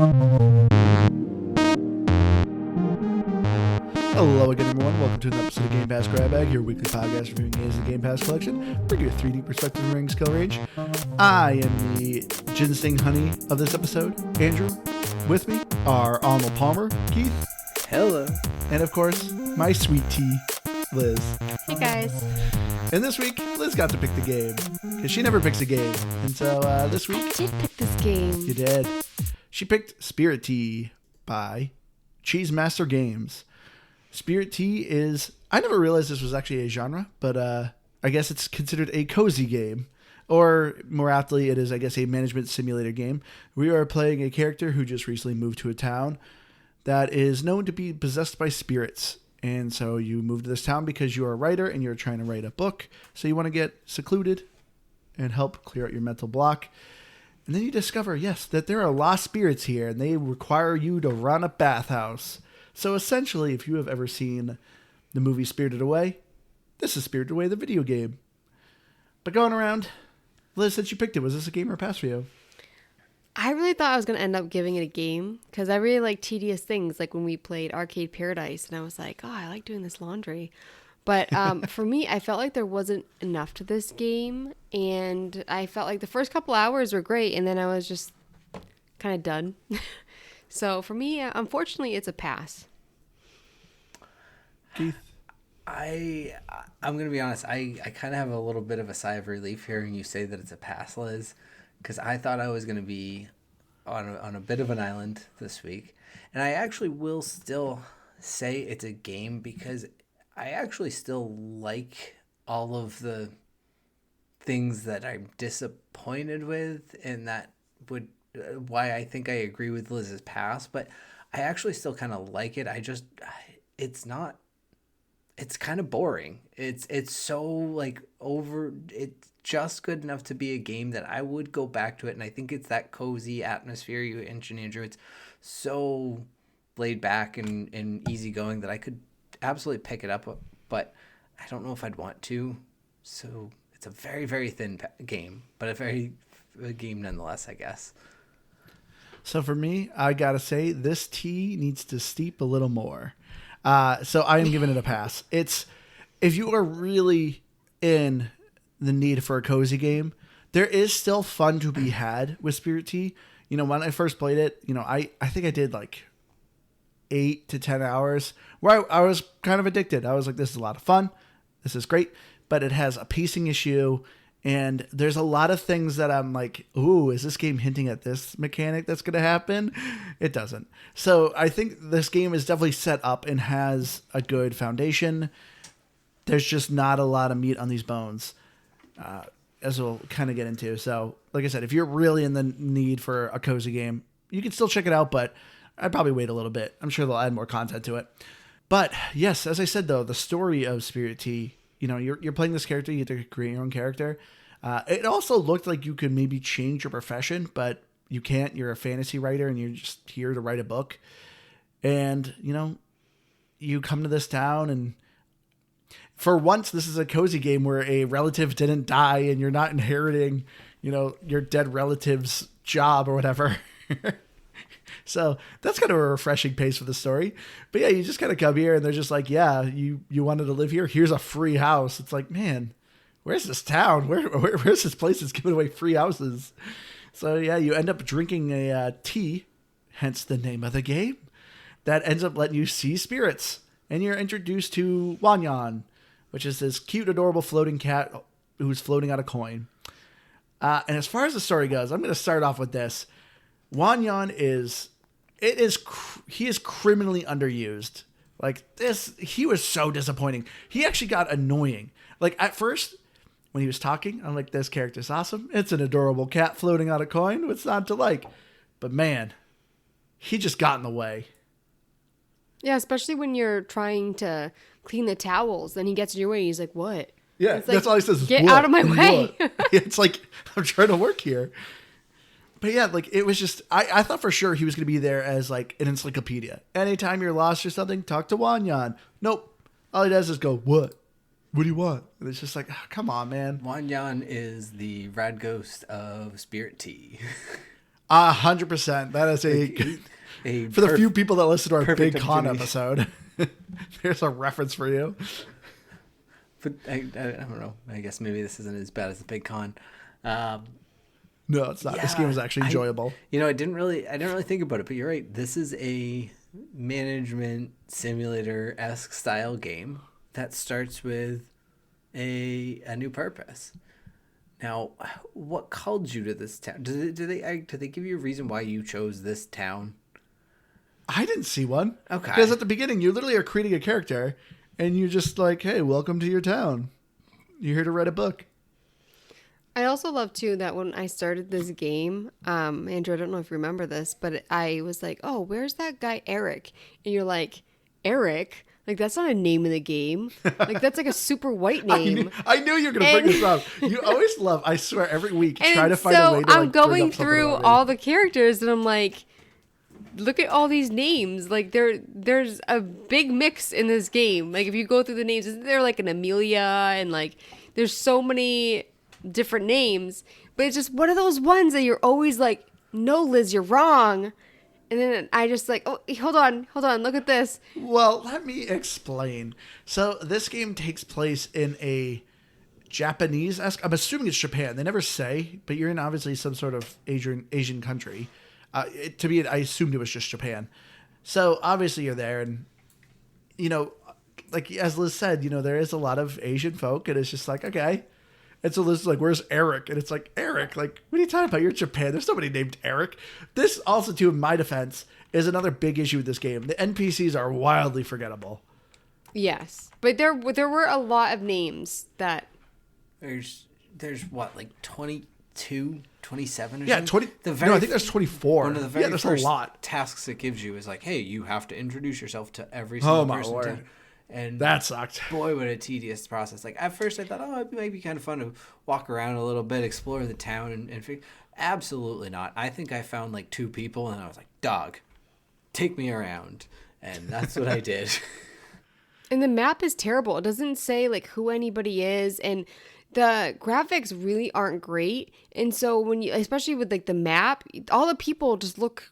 Hello again, everyone. Welcome to another episode of Game Pass Grab Bag, your weekly podcast reviewing games in the Game Pass collection. Bring you a 3D perspective and ring skill range. I am the ginseng honey of this episode, Andrew. With me are Arnold Palmer, Keith. Hello. And of course, my sweet tea, Liz. Hey guys. And this week, Liz got to pick the game, because she never picks a game. And so this week... I did pick this game. You did. She picked Spirit Tea by Cheesemaster Games. Spirit Tea is... I never realized this was actually a genre, but I guess it's considered a cozy game. Or more aptly, it is, I guess, a management simulator game. We are playing a character who just recently moved to a town that is known to be possessed by spirits. And so you move to this town because you are a writer and you're trying to write a book. So you want to get secluded and help clear out your mental block. And then you discover, yes, that there are lost spirits here and they require you to run a bathhouse. So essentially, if you have ever seen the movie Spirited Away, this is Spirited Away, the video game. But going around, Liz, since you picked it, was this a game or a pass for you? I really thought I was going to end up giving it a game because I really like tedious things, like when we played Arcade Paradise and I was like, oh, I like doing this laundry. But for me, I felt like there wasn't enough to this game, and I felt like the first couple hours were great, and then I was just kind of done. So for me, unfortunately, it's a pass. Keith? I'm going to be honest. I kind of have a little bit of a sigh of relief hearing you say that it's a pass, Liz, because I thought I was going to be on a bit of an island this week. And I actually will still say it's a game because I actually still like all of the things that I'm disappointed with, and that would why I think I agree with Liz's pass, but I actually still kind of like it. It's kind of boring. It's so like it's just good enough to be a game that I would go back to it. And I think it's that cozy atmosphere you mentioned, Andrew. It's so laid back and easygoing that I could absolutely pick it up, but I don't know if I'd want to. So it's a very, very thin game, but a game nonetheless, I guess. So for me, I gotta say, this tea needs to steep a little more. So I am giving it a pass. It's, if you are really in the need for a cozy game, there is still fun to be had with Spirit Tea. You know, when I first played it, you know, I think I did like 8 to 10 hours where I was kind of addicted. I was like, this is a lot of fun. This is great. But it has a pacing issue. And there's a lot of things that I'm like, ooh, is this game hinting at this mechanic that's going to happen? It doesn't. So I think this game is definitely set up and has a good foundation. There's just not a lot of meat on these bones, as we'll kind of get into. So, like I said, if you're really in the need for a cozy game, you can still check it out, but I'd probably wait a little bit. I'm sure they'll add more content to it. But yes, as I said, though, the story of Spirit Tea, you know, you're playing this character, you have to create your own character. It also looked like you could maybe change your profession, but you can't. You're a fantasy writer and you're just here to write a book. And, you know, you come to this town and for once, this is a cozy game where a relative didn't die and you're not inheriting, you know, your dead relative's job or whatever. So that's kind of a refreshing pace for the story. But yeah, you just kind of come here and they're just like, yeah, you wanted to live here? Here's a free house. It's like, man, where's this town? Where's this place that's giving away free houses? So yeah, you end up drinking a tea, hence the name of the game, that ends up letting you see spirits. And you're introduced to Wanyan, which is this cute, adorable floating cat who's floating on a coin. And as far as the story goes, I'm going to start off with this. Wanyan he is criminally underused. Like this, he was so disappointing. He actually got annoying. Like at first, when he was talking, I'm like, this character's awesome. It's an adorable cat floating on a coin. What's not to like? But man, he just got in the way. Yeah, especially when you're trying to clean the towels. Then he gets in your way. He's like, what? Yeah, like, that's all he says. Get out of my way. It's like, I'm trying to work here. But yeah, like it was just, I thought for sure he was going to be there as like an encyclopedia. Anytime you're lost or something, talk to Wanyan. Nope. All he does is go, what? What do you want? And it's just like, oh, come on, man. Wanyan is the rad ghost of Spirit Tea. 100%. That is for the few people that listen to our Big Con episode. There's a reference for you. But I don't know. I guess maybe this isn't as bad as the Big Con. No, it's not. This game is actually enjoyable. I didn't really think about it, but you're right. This is a management simulator-esque style game that starts with a new purpose. Now, what called you to this town? Did they give you a reason why you chose this town? I didn't see one. Okay. Because at the beginning, you literally are creating a character, and you're just like, hey, welcome to your town. You're here to write a book. I also love, too, that when I started this game, Andrew, I don't know if you remember this, but I was like, oh, where's that guy Eric? And you're like, Eric? Like, that's not a name in the game. Like, that's like a super white name. I knew you were going to bring this up. You always love, I swear, every week, try to find a way to I'm going through all the characters, and I'm like, look at all these names. Like, there's a big mix in this game. Like, if you go through the names, isn't there like an Amelia? And like, there's so many different names, but it's just one of those ones that you're always like, no, Liz, you're wrong. And then I just like, oh, hold on, look at this. Well, let me explain. So this game takes place in a Japanese-esque, I'm assuming it's Japan. They never say, but you're in obviously some sort of Asian country. To me, I assumed it was just Japan. So obviously you're there, and like as Liz said, there is a lot of Asian folk, and it's just like, okay. And so Liz is like, where's Eric? And it's like, Eric? Like, what are you talking about? You're in Japan. There's nobody named Eric. This also, too, in my defense, is another big issue with this game. The NPCs are wildly forgettable. Yes. But there were a lot of names that... There's what, like 22, 27 or yeah, something? 20. No, I think there's 24. One of the very there's first a lot. tasks it gives you is like, hey, you have to introduce yourself to every single person. Lord. And that sucked. Boy, what a tedious process. Like, at first I thought, it might be kind of fun to walk around a little bit, explore the town, and figure. Absolutely not. I think I found like 2 people, and I was like, dog, take me around. And that's what I did. And the map is terrible. It doesn't say like who anybody is, and the graphics really aren't great. And so when you, especially with like the map, all the people just look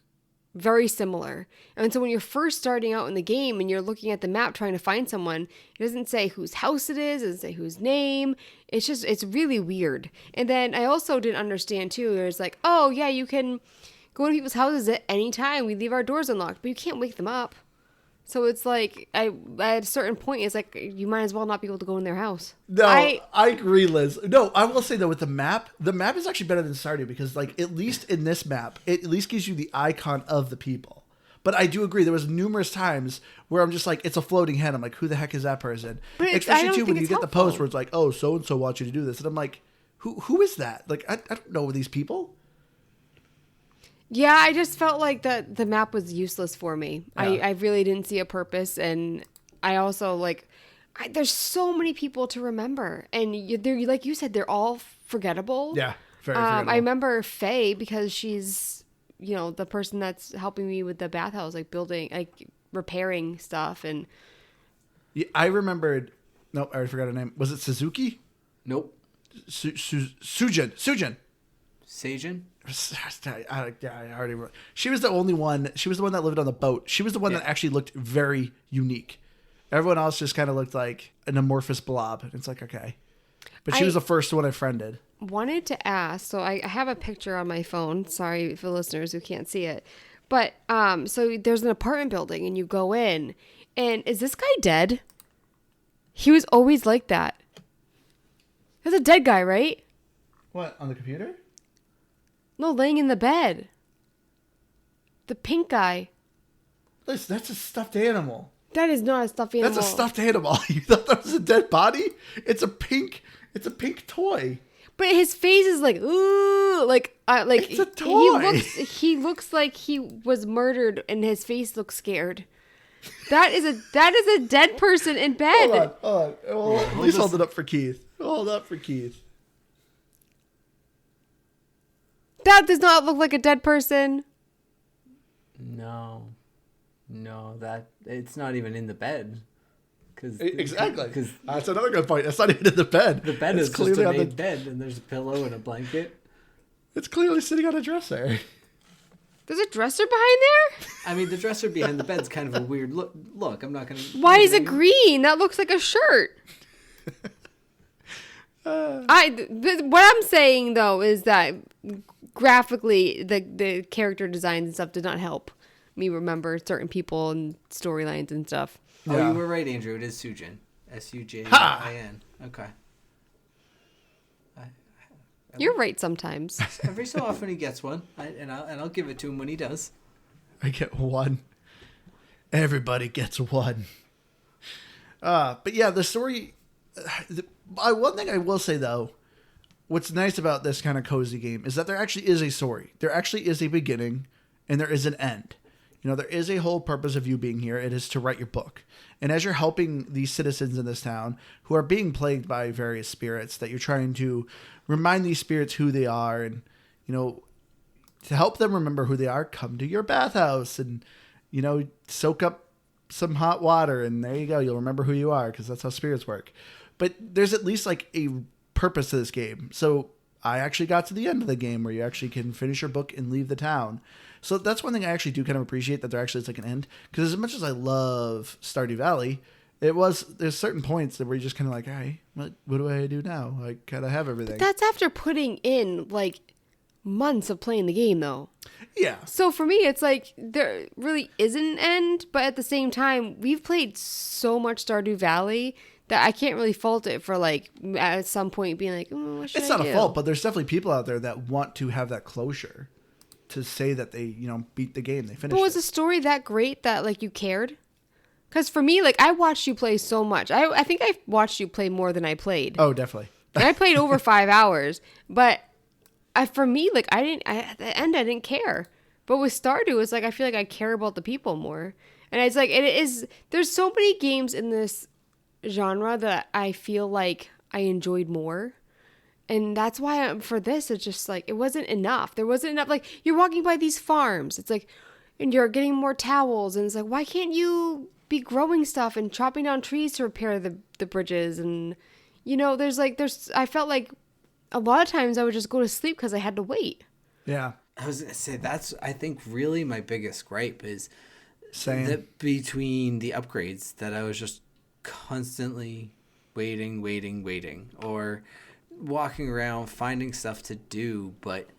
very similar. And so when you're first starting out in the game and you're looking at the map trying to find someone, it doesn't say whose house it is, it doesn't say whose name. It's really weird. And then I also didn't understand too, there's like, oh yeah, you can go to people's houses at any time. We leave our doors unlocked, but you can't wake them up. So it's like, at a certain point, it's like, you might as well not be able to go in their house. No, I agree, Liz. No, I will say, though, with the map is actually better than Stardew because, like, at least in this map, it at least gives you the icon of the people. But I do agree, there was numerous times where I'm just like, it's a floating head. I'm like, who the heck is that person? Especially, too, when you get the post where it's like, oh, so-and-so wants you to do this. And I'm like, who is that? Like, I don't know these people. Yeah, I just felt like the map was useless for me. Yeah. I really didn't see a purpose, and I also there's so many people to remember, and they're like you said, they're all forgettable. Yeah, very forgettable. I remember Faye because she's the person that's helping me with the bathhouse, like building, like repairing stuff, and yeah, I remembered. Nope, I already forgot her name. Was it Suzuki? Nope. Sujin. Sajin? I already. She was the only one. She was the one that lived on the boat. She was the one that actually looked very unique. Everyone else just kind of looked like an amorphous blob. It's like, okay, but she was the first one I friended. Wanted to ask. So I have a picture on my phone. Sorry for listeners who can't see it, but so there's an apartment building, and you go in, and is this guy dead? He was always like that. That's a dead guy, right? What, on the computer? No, laying in the bed. The pink guy. Listen, that's a stuffed animal. That is not a stuffed animal. That's a stuffed animal. You thought that was a dead body? It's a pink toy. But his face is like, ooh, like it's a toy. He looks like he was murdered, and his face looks scared. That is a dead person in bed. Hold on. Well, please hold it up for Keith. Hold up for Keith. That does not look like a dead person. No, that it's not even in the bed. Exactly. Because that's another good point. It's not even in the bed. The bed is clearly just a made bed, and there's a pillow and a blanket. It's clearly sitting on a dresser. There's a dresser behind there? I mean, the dresser behind the bed's kind of a weird look. I'm not going to... Why is it green? That looks like a shirt. What I'm saying, though, is that graphically, the character designs and stuff did not help me remember certain people and storylines and stuff. Oh, Yeah. you were right, Andrew. It is Sujin. Sujin. Okay. You're right sometimes. Every so often he gets one, and I'll give it to him when he does. I get one. Everybody gets one. But yeah, the story... one thing I will say, though, what's nice about this kind of cozy game is that there actually is a story. There actually is a beginning, and there is an end. You know, there is a whole purpose of you being here. It is to write your book. And as you're helping these citizens in this town who are being plagued by various spirits, that you're trying to remind these spirits who they are, and, you know, to help them remember who they are, come to your bathhouse and, you know, soak up some hot water, and there you go. You'll remember who you are, because that's how spirits work. But there's at least like a purpose to this game. So I actually got to the end of the game where you actually can finish your book and leave the town. So that's one thing I actually do kind of appreciate, that there actually is like an end. Because as much as I love Stardew Valley, there's certain points that where you're just kind of like, all right, what do I do now? I kind of have everything. But that's after putting in like months of playing the game, though. Yeah. So for me, it's like there really isn't an end, but at the same time, we've played so much Stardew Valley that I can't really fault it for like at some point being like, what should It's I not do? a fault, but there's definitely people out there that want to have that closure, to say that they, you know, beat the game, they finished But was it. the story that great that like you cared? Because for me, like I watched you play so much. I think I watched you play more than I played. Oh, definitely. And I played over 5 hours, but for me, like at the end, I didn't care. But with Stardew, it's like I feel like I care about the people more, and it's like there's so many games in this genre that I feel like I enjoyed more. And that's why for this, it's just like, it wasn't enough. There wasn't enough. Like, you're walking by these farms. It's like, and you're getting more towels. And it's like, why can't you be growing stuff and chopping down trees to repair the bridges? And, you know, I felt like a lot of times I would just go to sleep because I had to wait. Yeah. I was going to say, that's, I think, really my biggest gripe is Same. that between the upgrades that I was just constantly waiting, or walking around finding stuff to do, but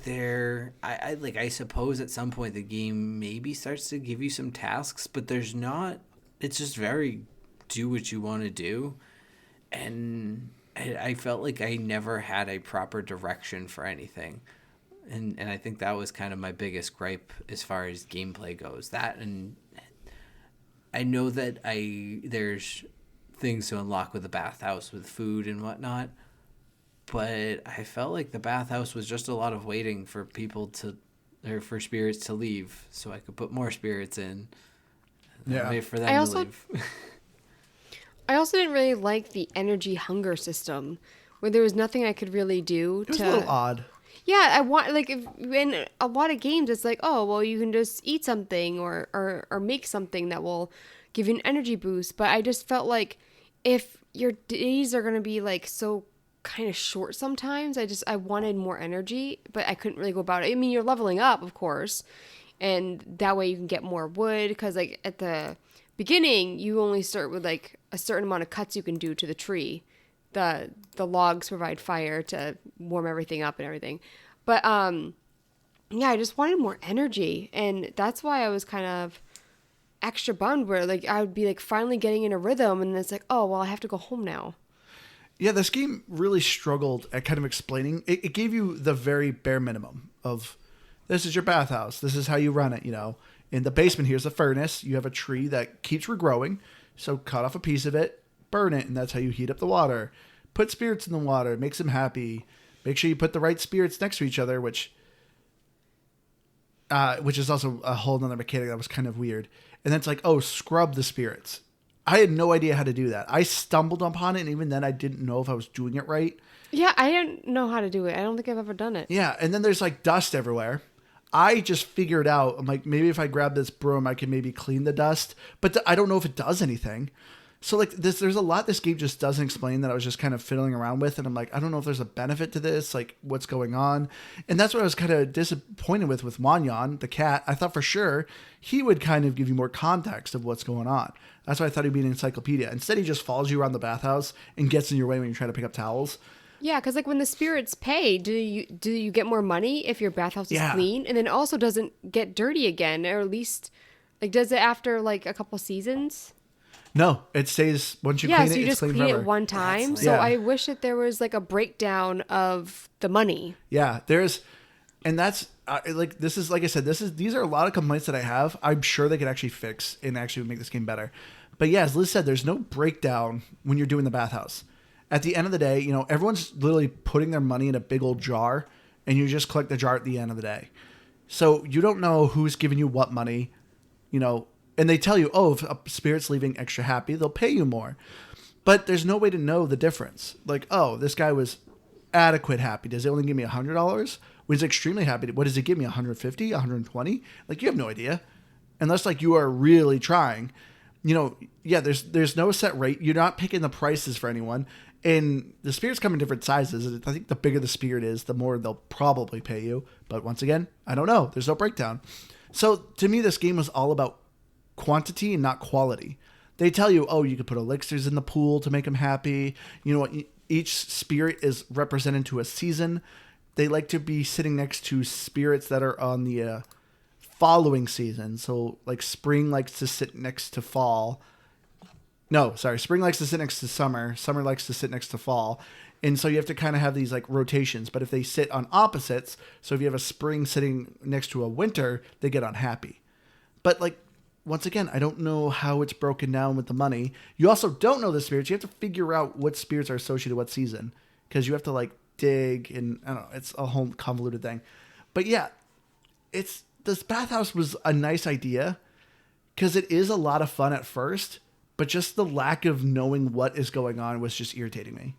I suppose at some point the game maybe starts to give you some tasks, but there's not. It's just very do what you want to do, and I felt like I never had a proper direction for anything, and I think that was kind of my biggest gripe as far as gameplay goes. That, and I know that there's things to unlock with the bathhouse with food and whatnot, but I felt like the bathhouse was just a lot of waiting for for spirits to leave so I could put more spirits in. Yeah. Wait for them to leave. I also didn't really like the energy hunger system where there was nothing I could really do. It was a little odd. Yeah, I want in a lot of games it's like, oh well, you can just eat something or make something that will give you an energy boost. But I just felt like if your days are gonna be like so kind of short sometimes, I wanted more energy, but I couldn't really go about it. I mean, you're leveling up, of course, and that way you can get more wood, because like at the beginning you only start with like a certain amount of cuts you can do to the tree. The logs provide fire to warm everything up and everything. But yeah, I just wanted more energy, and that's why I was kind of extra bummed where like I would be like finally getting in a rhythm, and it's like, oh well, I have to go home now. Yeah, this game really struggled at kind of explaining. It gave you the very bare minimum of, this is your bathhouse. This is how you run it, you know. In the basement, here's a furnace. You have a tree that keeps regrowing. So cut off a piece of it, burn it, and that's how you heat up the water. Put spirits in the water, makes them happy. Make sure you put the right spirits next to each other, which is also a whole nother mechanic that was kind of weird. And then it's like, oh, scrub the spirits. I had no idea how to do that. I stumbled upon it, and even then I didn't know if I was doing it right. Yeah, I didn't know how to do it. I don't think I've ever done it. Yeah, and then there's like dust everywhere. I just figured out, I'm like, maybe if I grab this broom, I can maybe clean the dust. But I don't know if it does anything. So like there's a lot this game just doesn't explain that I was just kind of fiddling around with, and I'm like, I don't know if there's a benefit to this, like what's going on, and that's what I was kind of disappointed with Wanyan, the cat. I thought for sure he would kind of give you more context of what's going on. That's why I thought he'd be an encyclopedia. Instead, he just follows you around the bathhouse and gets in your way when you try to pick up towels. Yeah, because like when the spirits pay, do you get more money if your bathhouse is Yeah. clean and then also doesn't get dirty again, or at least like does it after like a couple seasons? No, it stays once you Yeah, clean so it. you It's just clean clean forever. it one time. That's So Yeah. I wish that there was like a breakdown of the money. Yeah, and that's like this is like I said, these are a lot of complaints that I have. I'm sure they could actually fix and actually make this game better. But yeah, as Liz said, there's no breakdown when you're doing the bathhouse. At the end of the day, everyone's literally putting their money in a big old jar, and you just collect the jar at the end of the day. So you don't know who's giving you what money, and they tell you, oh, if a spirit's leaving extra happy, they'll pay you more. But there's no way to know the difference. Like, oh, this guy was adequate happy. Does it only give me $100? When he's extremely happy, what does it give me? 150, 120? Like, you have no idea. Unless like you are really trying. Yeah, there's no set rate. You're not picking the prices for anyone. And the spirits come in different sizes. I think the bigger the spirit is, the more they'll probably pay you. But once again, I don't know. There's no breakdown. So to me, this game was all about quantity and not quality. They tell you, oh, you could put elixirs in the pool to make them happy. You know what? Each spirit is represented to a season. They like to be sitting next to spirits that are on the following season. So like spring likes to sit next to fall. No, sorry. Spring likes to sit next to summer. Summer likes to sit next to fall. And so you have to kind of have these like rotations. But if they sit on opposites, so if you have a spring sitting next to a winter, they get unhappy. But like, once again, I don't know how it's broken down with the money. You also don't know the spirits. You have to figure out what spirits are associated with what season. Because you have to like dig and I don't know. It's a whole convoluted thing. But yeah, this bathhouse was a nice idea. Because it is a lot of fun at first. But just the lack of knowing what is going on was just irritating me.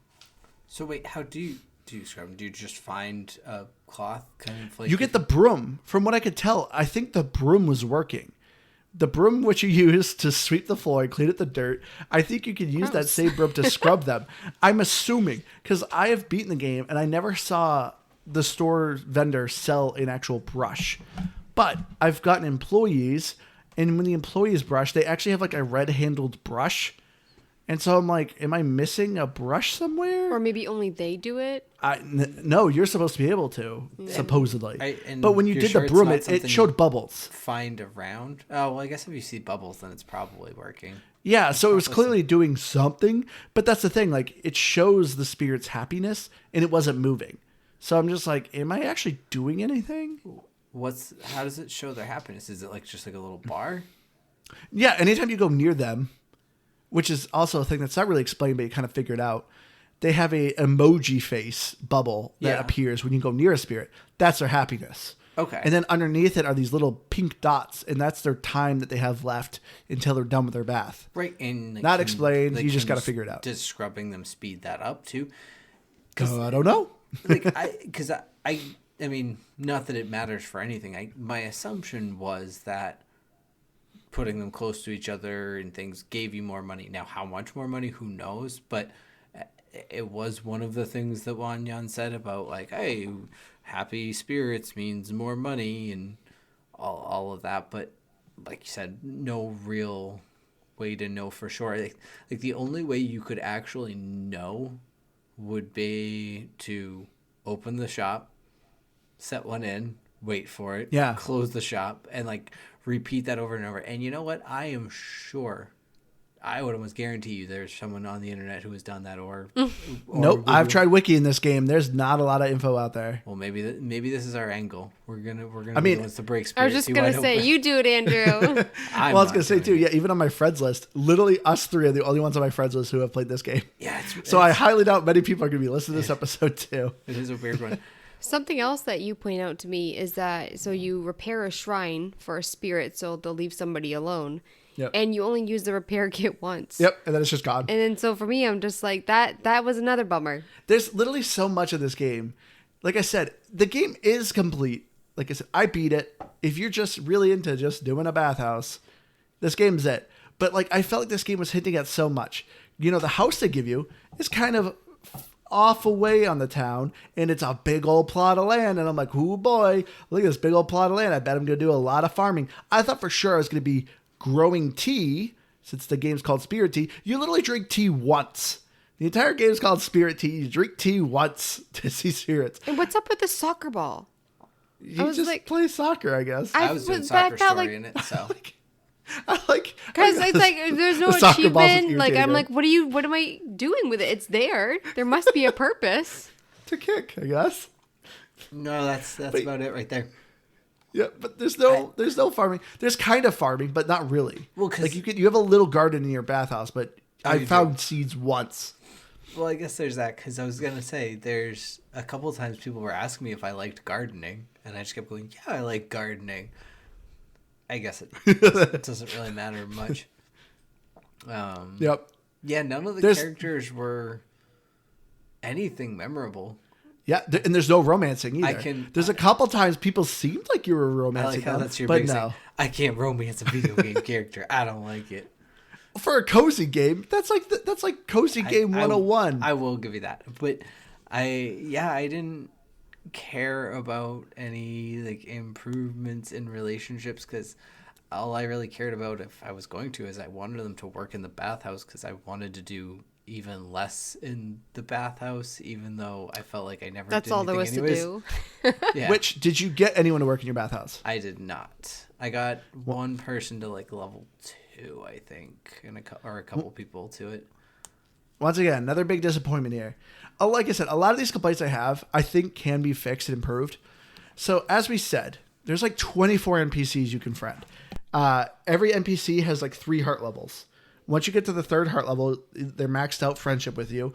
So wait, how do you scrub them? Do you just find a cloth kind of like... You get the broom. From what I could tell, I think the broom was working. The broom which you use to sweep the floor and clean up the dirt, I think you could use that same broom to scrub them. I'm assuming, because I have beaten the game and I never saw the store vendor sell an actual brush. But I've gotten employees, and when the employees brush, they actually have like a red-handled brush. And so I'm like, am I missing a brush somewhere? Or maybe only they do it. No, you're supposed to be able to, supposedly. But when you you're did sure the it's broom, not it something showed bubbles. Find around? Oh, well, I guess if you see bubbles, then it's probably working. Yeah, so it was clearly doing something. But that's the thing. Like, it shows the spirit's happiness, and it wasn't moving. So I'm just like, am I actually doing anything? How does it show their happiness? Is it like just like a little bar? Yeah, anytime you go near them, which is also a thing that's not really explained, but you kind of figure it out. They have a emoji face bubble that appears when you go near a spirit. That's their happiness. Okay. And then underneath it are these little pink dots, and that's their time that they have left until they're done with their bath. Right. And Not explained. You just got to figure it out. Does scrubbing them speed that up too? I don't know. I mean, not that it matters for anything. My assumption was that putting them close to each other and things gave you more money. Now, how much more money, who knows? But it was one of the things that Wanyan said about like, hey, happy spirits means more money and all of that. But like you said, no real way to know for sure. Like the only way you could actually know would be to open the shop, set one in, wait for it, close the shop, and like repeat that over and over. And you know what? I am sure, I would almost guarantee you there's someone on the internet who has done that or Nope. I've tried wiki in this game. There's not a lot of info out there. Well, maybe this is our angle. We're gonna I be mean, the ones to break I was spirits. just gonna say, you do it, Andrew. I was gonna say too. Yeah, even on my friends list, literally us three are the only ones on my friends list who have played this game. Yeah. So I highly doubt many people are gonna be listening to this episode too. It is a weird one. Something else that you point out to me is that so you repair a shrine for a spirit, so they'll leave somebody alone. Yep. And you only use the repair kit once. Yep, and then it's just gone. And then so for me, I'm just like, that was another bummer. There's literally so much of this game. Like I said, the game is complete. Like I said, I beat it. If you're just really into just doing a bathhouse, this game's it. But like I felt like this game was hinting at so much. You know, the house they give you is kind of off away on the town, and it's a big old plot of land. And I'm like, oh boy, look at this big old plot of land. I bet I'm going to do a lot of farming. I thought for sure I was going to be growing tea, since the game's called Spirit Tea. You literally drink tea once. The entire game is called Spirit Tea. You drink tea once to see spirits. And what's up with the soccer ball? You just like, play soccer, I guess. I was doing soccer story in it, so. Because it's like there's no achievement. Like I'm like, what am I doing with it? It's there. There must be a purpose. To kick, I guess. No, that's about it right there. Yeah, but there's no farming. There's kind of farming, but not really. Well, cause like you have a little garden in your bathhouse, but I found seeds once. Well, I guess there's that, because I was gonna say there's a couple of times people were asking me if I liked gardening, and I just kept going, yeah, I like gardening. I guess it doesn't really matter much. Yep. Yeah, none of the characters were anything memorable. Yeah, and there's no romancing either. There's a couple times people seemed like you were romancing. I like how that's your big thing. I can't romance a video game character. I don't like it. For a cozy game, that's like cozy game 101. I will give you that, but I didn't care about any like improvements in relationships, because all I really cared about, if I was going to, is I wanted them to work in the bathhouse, because I wanted to do even less in the bathhouse, even though I felt like I never That's did all there was anyways. to do. Yeah. Which, did you get anyone to work in your bathhouse? I did not. I got one person to like level 2, I think, and a couple people to it. Once again, another big disappointment here. Like I said, a lot of these complaints I have, I think can be fixed and improved. So as we said, there's like 24 NPCs you can friend. Every NPC has like 3 heart levels. Once you get to the 3rd heart level, they're maxed out friendship with you.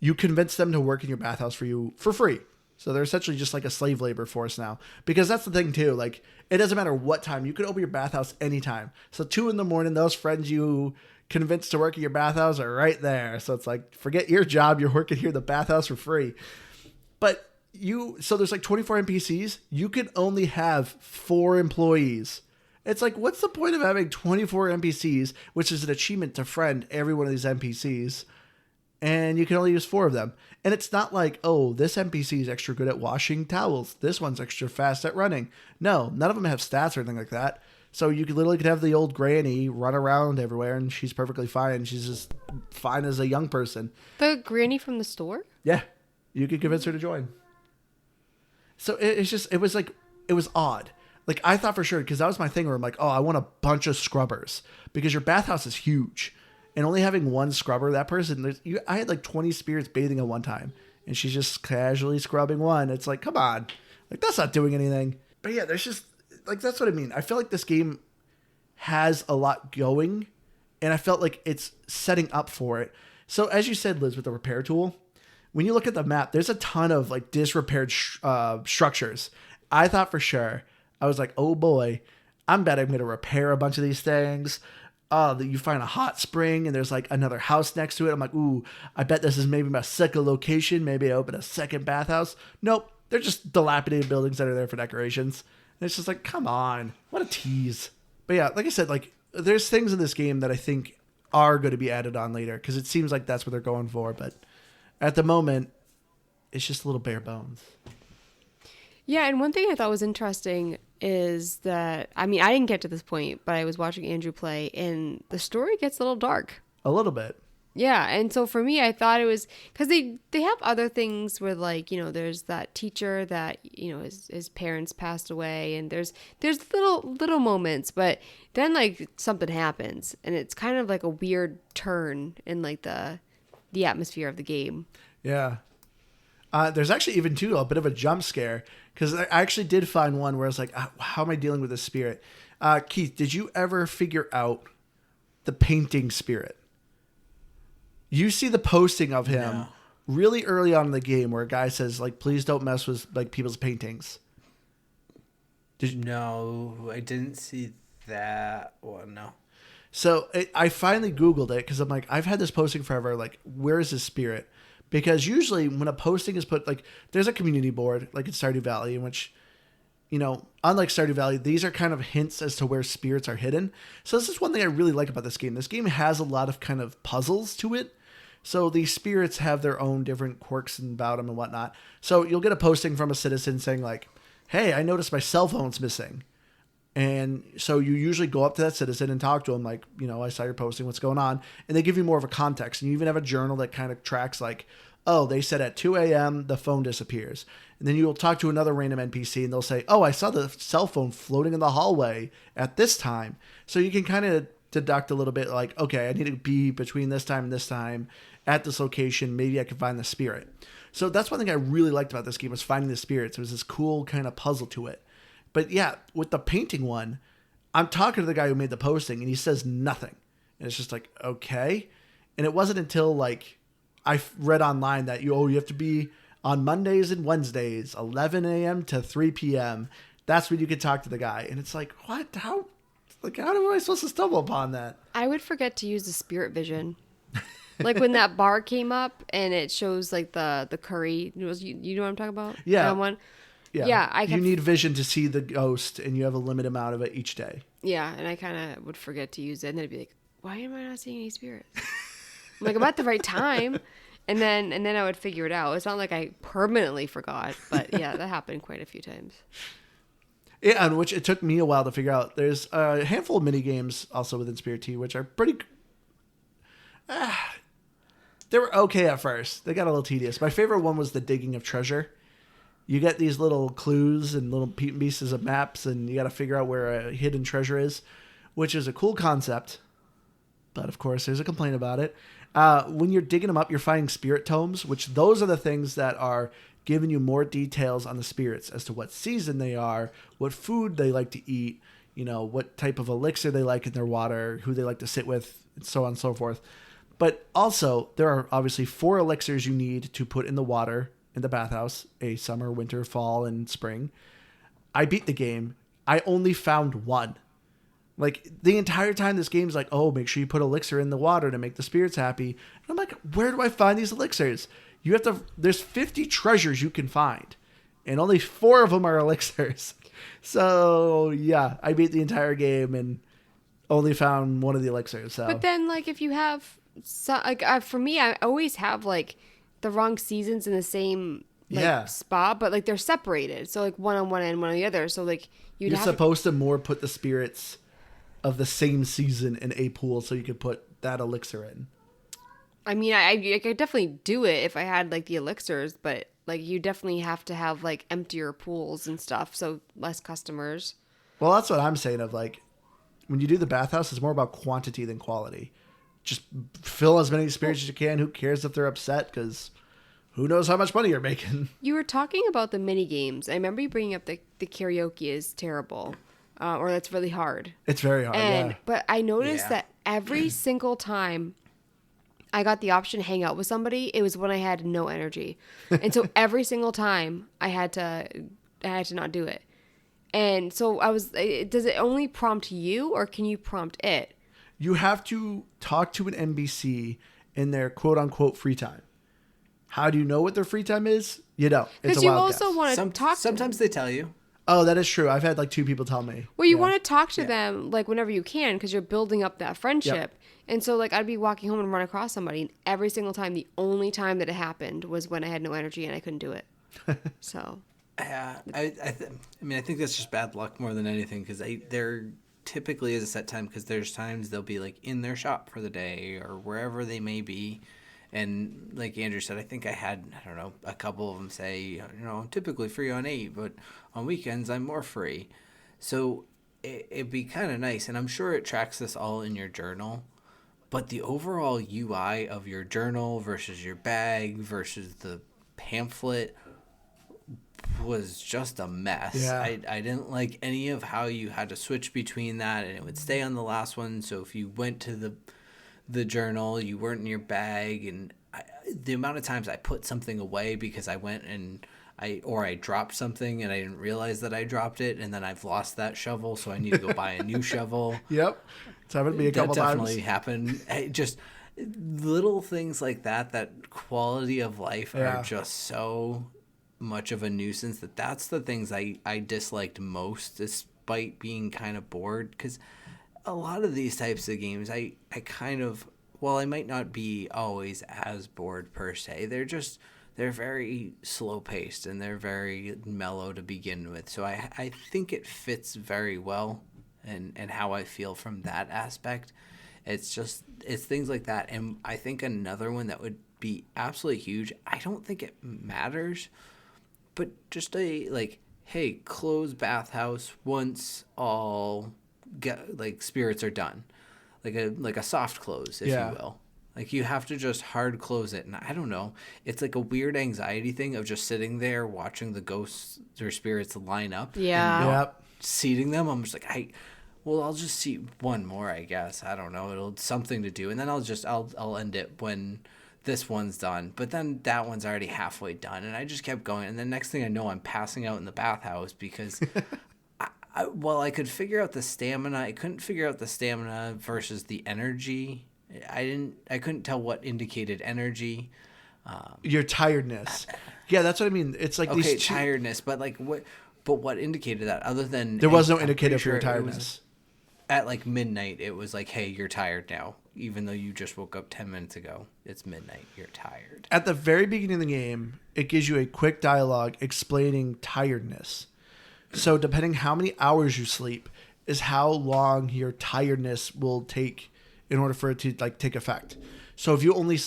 You convince them to work in your bathhouse for you for free. So they're essentially just like a slave labor force now. Because that's the thing too. Like, it doesn't matter what time. You can open your bathhouse anytime. So 2 a.m, those friends you convinced to work in your bathhouse are right there. So it's like, forget your job. You're working here in the bathhouse for free. But so there's like 24 NPCs. You can only have 4 employees. It's like, what's the point of having 24 NPCs, which is an achievement to friend every one of these NPCs, and you can only use 4 of them? And it's not like, oh, this NPC is extra good at washing towels. This one's extra fast at running. No, none of them have stats or anything like that. So you could have the old granny run around everywhere, and she's perfectly fine. She's just fine as a young person. The granny from the store? Yeah, you could convince her to join. So it was odd. Like, I thought for sure, because that was my thing where I'm like, oh, I want a bunch of scrubbers, because your bathhouse is huge, and only having 1 scrubber, that person, I had like 20 spirits bathing at one time, and she's just casually scrubbing 1. It's like, come on, like, that's not doing anything. But yeah, there's just like, that's what I mean. I feel like this game has a lot going, and I felt like it's setting up for it. So as you said, Liz, with the repair tool, when you look at the map, there's a ton of like disrepaired structures. I thought for sure, I was like, oh boy, I'm going to repair a bunch of these things. You find a hot spring and there's like another house next to it. I'm like, ooh, I bet this is maybe my second location. Maybe I open a second bathhouse. Nope. They're just dilapidated buildings that are there for decorations. And it's just like, come on, what a tease. But yeah, like I said, like, there's things in this game that I think are going to be added on later, because it seems like that's what they're going for. But at the moment, it's just a little bare bones. Yeah, and one thing I thought was interesting is that, I mean, I didn't get to this point, but I was watching Andrew play, and the story gets a little dark. A little bit. Yeah, and so for me, I thought it was, because they have other things where, like, you know, there's that teacher that, you know, his parents passed away, and there's little moments, but then, like, something happens, and it's kind of like a weird turn in, like, the atmosphere of the game. Yeah. There's actually even, too, a bit of a jump scare, because I actually did find one where I was like, how am I dealing with this spirit? Keith, did you ever figure out the painting spirit? You see the posting of him really early on in the game where a guy says, like, please don't mess with, like, people's paintings. No, I didn't see that one, no. So I finally Googled it, because I'm like, I've had this posting forever. Like, where is his spirit? Because usually when a posting is put, like, there's a community board, like in Stardew Valley, in which unlike Stardew Valley, these are kind of hints as to where spirits are hidden. So this is one thing I really like about this game. This game has a lot of kind of puzzles to it. So these spirits have their own different quirks about them and whatnot. So you'll get a posting from a citizen saying like, hey, I noticed my cell phone's missing. And so you usually go up to that citizen and talk to them like, I saw your posting, what's going on? And they give you more of a context. And you even have a journal that kind of tracks like, oh, they said at 2 a.m. the phone disappears. And then you'll talk to another random NPC and they'll say, oh, I saw the cell phone floating in the hallway at this time. So you can kind of deduct a little bit like, okay, I need to be between this time and this time at this location. Maybe I can find the spirit. So that's one thing I really liked about this game was finding the spirits. It was this cool kind of puzzle to it. But yeah, with the painting one, I'm talking to the guy who made the posting and he says nothing. And it's just like, okay. And it wasn't until like I read online that you have to be on Mondays and Wednesdays, 11 a.m. to 3 p.m. That's when you could talk to the guy. And it's like, what? How am I supposed to stumble upon that? I would forget to use the spirit vision. Like when that bar came up and it shows like the curry. You know what I'm talking about? Yeah. That one? Yeah. You need vision to see the ghost and you have a limited amount of it each day. Yeah, and I kind of would forget to use it. And then it'd be like, why am I not seeing any spirits? I'm like, I'm at the right time. And then I would figure it out. It's not like I permanently forgot. But yeah, that happened quite a few times. Yeah, and which it took me a while to figure out. There's a handful of mini games also within Spirit Tea, which are pretty... they were okay at first. They got a little tedious. My favorite one was the digging of treasure. You get these little clues and little pieces of maps, and you got to figure out where a hidden treasure is, which is a cool concept. But, of course, there's a complaint about it. When you're digging them up, you're finding spirit tomes, which those are the things that are giving you more details on the spirits as to what season they are, what food they like to eat, what type of elixir they like in their water, who they like to sit with, and so on and so forth. But also, there are obviously 4 elixirs you need to put in the water in the bathhouse, a summer, winter, fall, and spring. I beat the game. I only found 1. Like, the entire time this game's like, oh, make sure you put elixir in the water to make the spirits happy. And I'm like, where do I find these elixirs? There's 50 treasures you can find, and only 4 of them are elixirs. So, yeah, I beat the entire game and only found 1 of the elixirs. So. But then, like, if you have, for me, I always have, like, the wrong seasons in the same spot, but, like, they're separated. So, like, one on one end, one on the other. So, like, you're supposed to more put the spirits of the same season in a pool so you could put that elixir in. I mean, I could definitely do it if I had like the elixirs, but like you definitely have to have like emptier pools and stuff, so less customers. Well, that's what I'm saying of like when you do the bathhouse, it's more about quantity than quality. Just fill as many spirits as you can. Who cares if they're upset? Because who knows how much money you're making. You were talking about the mini games. I remember you bringing up the karaoke is terrible. Or that's really hard. It's very hard, But I noticed that every single time I got the option to hang out with somebody, it was when I had no energy. And so every single time I had to not do it. And so does it only prompt you or can you prompt it? You have to talk to an NPC in their quote unquote free time. How do you know what their free time is? You don't. Because you also want to talk. Sometimes they tell you. Oh, that is true. I've had like 2 people tell me. Well, you want to talk to them like whenever you can because you're building up that friendship. Yep. And so like I'd be walking home and run across somebody, and every single time, the only time that it happened was when I had no energy and I couldn't do it. So. Yeah, I mean, I think that's just bad luck more than anything because there typically is a set time because there's times they'll be like in their shop for the day or wherever they may be. And like Andrew said, I think I had, I don't know, a couple of them say, I'm typically free on 8, but on weekends I'm more free. So it'd be kind of nice. And I'm sure it tracks this all in your journal. But the overall UI of your journal versus your bag versus the pamphlet was just a mess. Yeah. I didn't like any of how you had to switch between that and it would stay on the last one. So if you went to the journal, you weren't in your bag, and the amount of times I put something away because I went and I dropped something and I didn't realize that I dropped it, and then I've lost that shovel, so I need to go buy a new shovel. Yep, it's happened to me a couple times. That definitely happened. Just little things like that quality of life are just so much of a nuisance. That's the things I disliked most, despite being kind of bored. Because a lot of these types of games, I kind of, while I might not be always as bored per se, they're very slow paced and they're very mellow to begin with. So I think it fits very well and how I feel from that aspect. It's things like that. And I think another one that would be absolutely huge, I don't think it matters, but just hey, close bathhouse once all spirits are done. Like a soft close, if you will. Like, you have to just hard close it. And I don't know. It's like a weird anxiety thing of just sitting there watching the ghosts or spirits line up. Yeah. And not seating them. I'm just like, I'll just seat one more, I guess. I don't know. It'll something to do. And then I'll end it when this one's done. But then that one's already halfway done. And I just kept going. And then next thing I know, I'm passing out in the bathhouse because I could figure out the stamina. I couldn't figure out the stamina versus the energy. I couldn't tell what indicated energy. Your tiredness. Yeah, that's what I mean. It's like these tiredness, but what indicated that other than there was no indicator for your tiredness. At like midnight, it was like, hey, you're tired now, even though you just woke up 10 minutes ago. It's midnight. You're tired. At the very beginning of the game, it gives you a quick dialogue explaining tiredness. So depending how many hours you sleep is how long your tiredness will take in order for it to take effect. So if you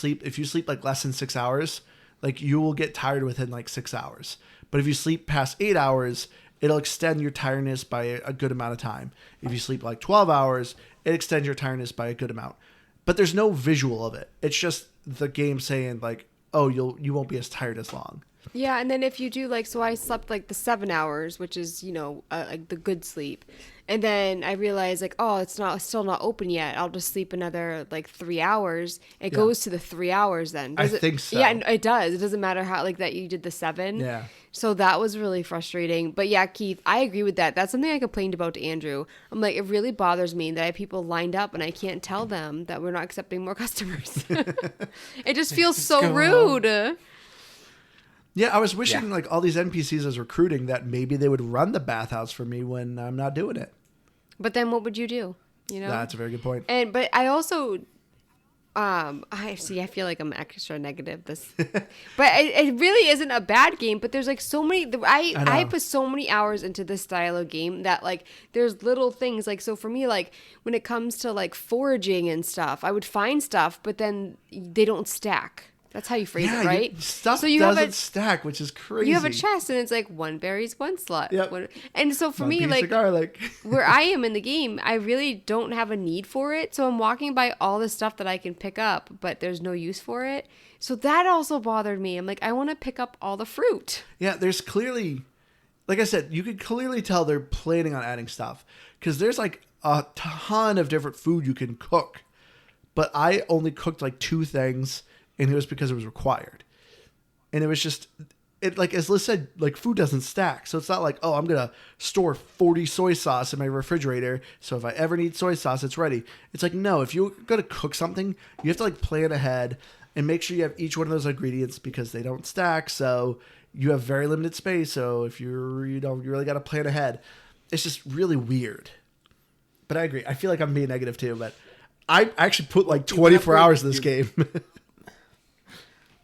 sleep like less than 6 hours, like you will get tired within like 6 hours. But if you sleep past 8 hours, it'll extend your tiredness by a good amount of time. If you sleep like 12 hours, it extends your tiredness by a good amount. But there's no visual of it. It's just the game saying like, oh, you won't be as tired as long. Yeah, and then if you do so I slept like the 7 hours, which is like the good sleep, and then I realized oh, it's still not open yet. I'll just sleep another 3 hours. It goes to the 3 hours then. I think so. Yeah, it does. It doesn't matter how that you did the 7. Yeah. So that was really frustrating. But yeah, Keith, I agree with that. That's something I complained about to Andrew. I'm like, it really bothers me that I have people lined up and I can't tell them that we're not accepting more customers. It just feels so rude. Yeah, I was wishing all these NPCs as recruiting that maybe they would run the bathhouse for me when I'm not doing it. But then what would you do? That's a very good point. But I also, I feel like I'm extra negative but it really isn't a bad game. But there's so many. I put so many hours into this style of game that there's little things so for me when it comes to foraging and stuff, I would find stuff, but then they don't stack. That's how you phrase it, right? Stuff doesn't stack, which is crazy. You have a chest, and it's one berry's one slot. Yep. And so for me, piece of garlic. where I am in the game, I really don't have a need for it. So I'm walking by all the stuff that I can pick up, but there's no use for it. So that also bothered me. I'm I want to pick up all the fruit. Yeah, there's clearly, like I said, you could clearly tell they're planning on adding stuff. Because there's a ton of different food you can cook. But I only cooked 2 things. And it was because it was required. And it was just, as Liz said, food doesn't stack. So it's not oh, I'm going to store 40 soy sauce in my refrigerator. So if I ever need soy sauce, it's ready. It's no, if you're going to cook something, you have to plan ahead and make sure you have each one of those ingredients because they don't stack. So you have very limited space. So if you really got to plan ahead. It's just really weird. But I agree. I feel like I'm being negative too, but I actually put 24 hours in this game.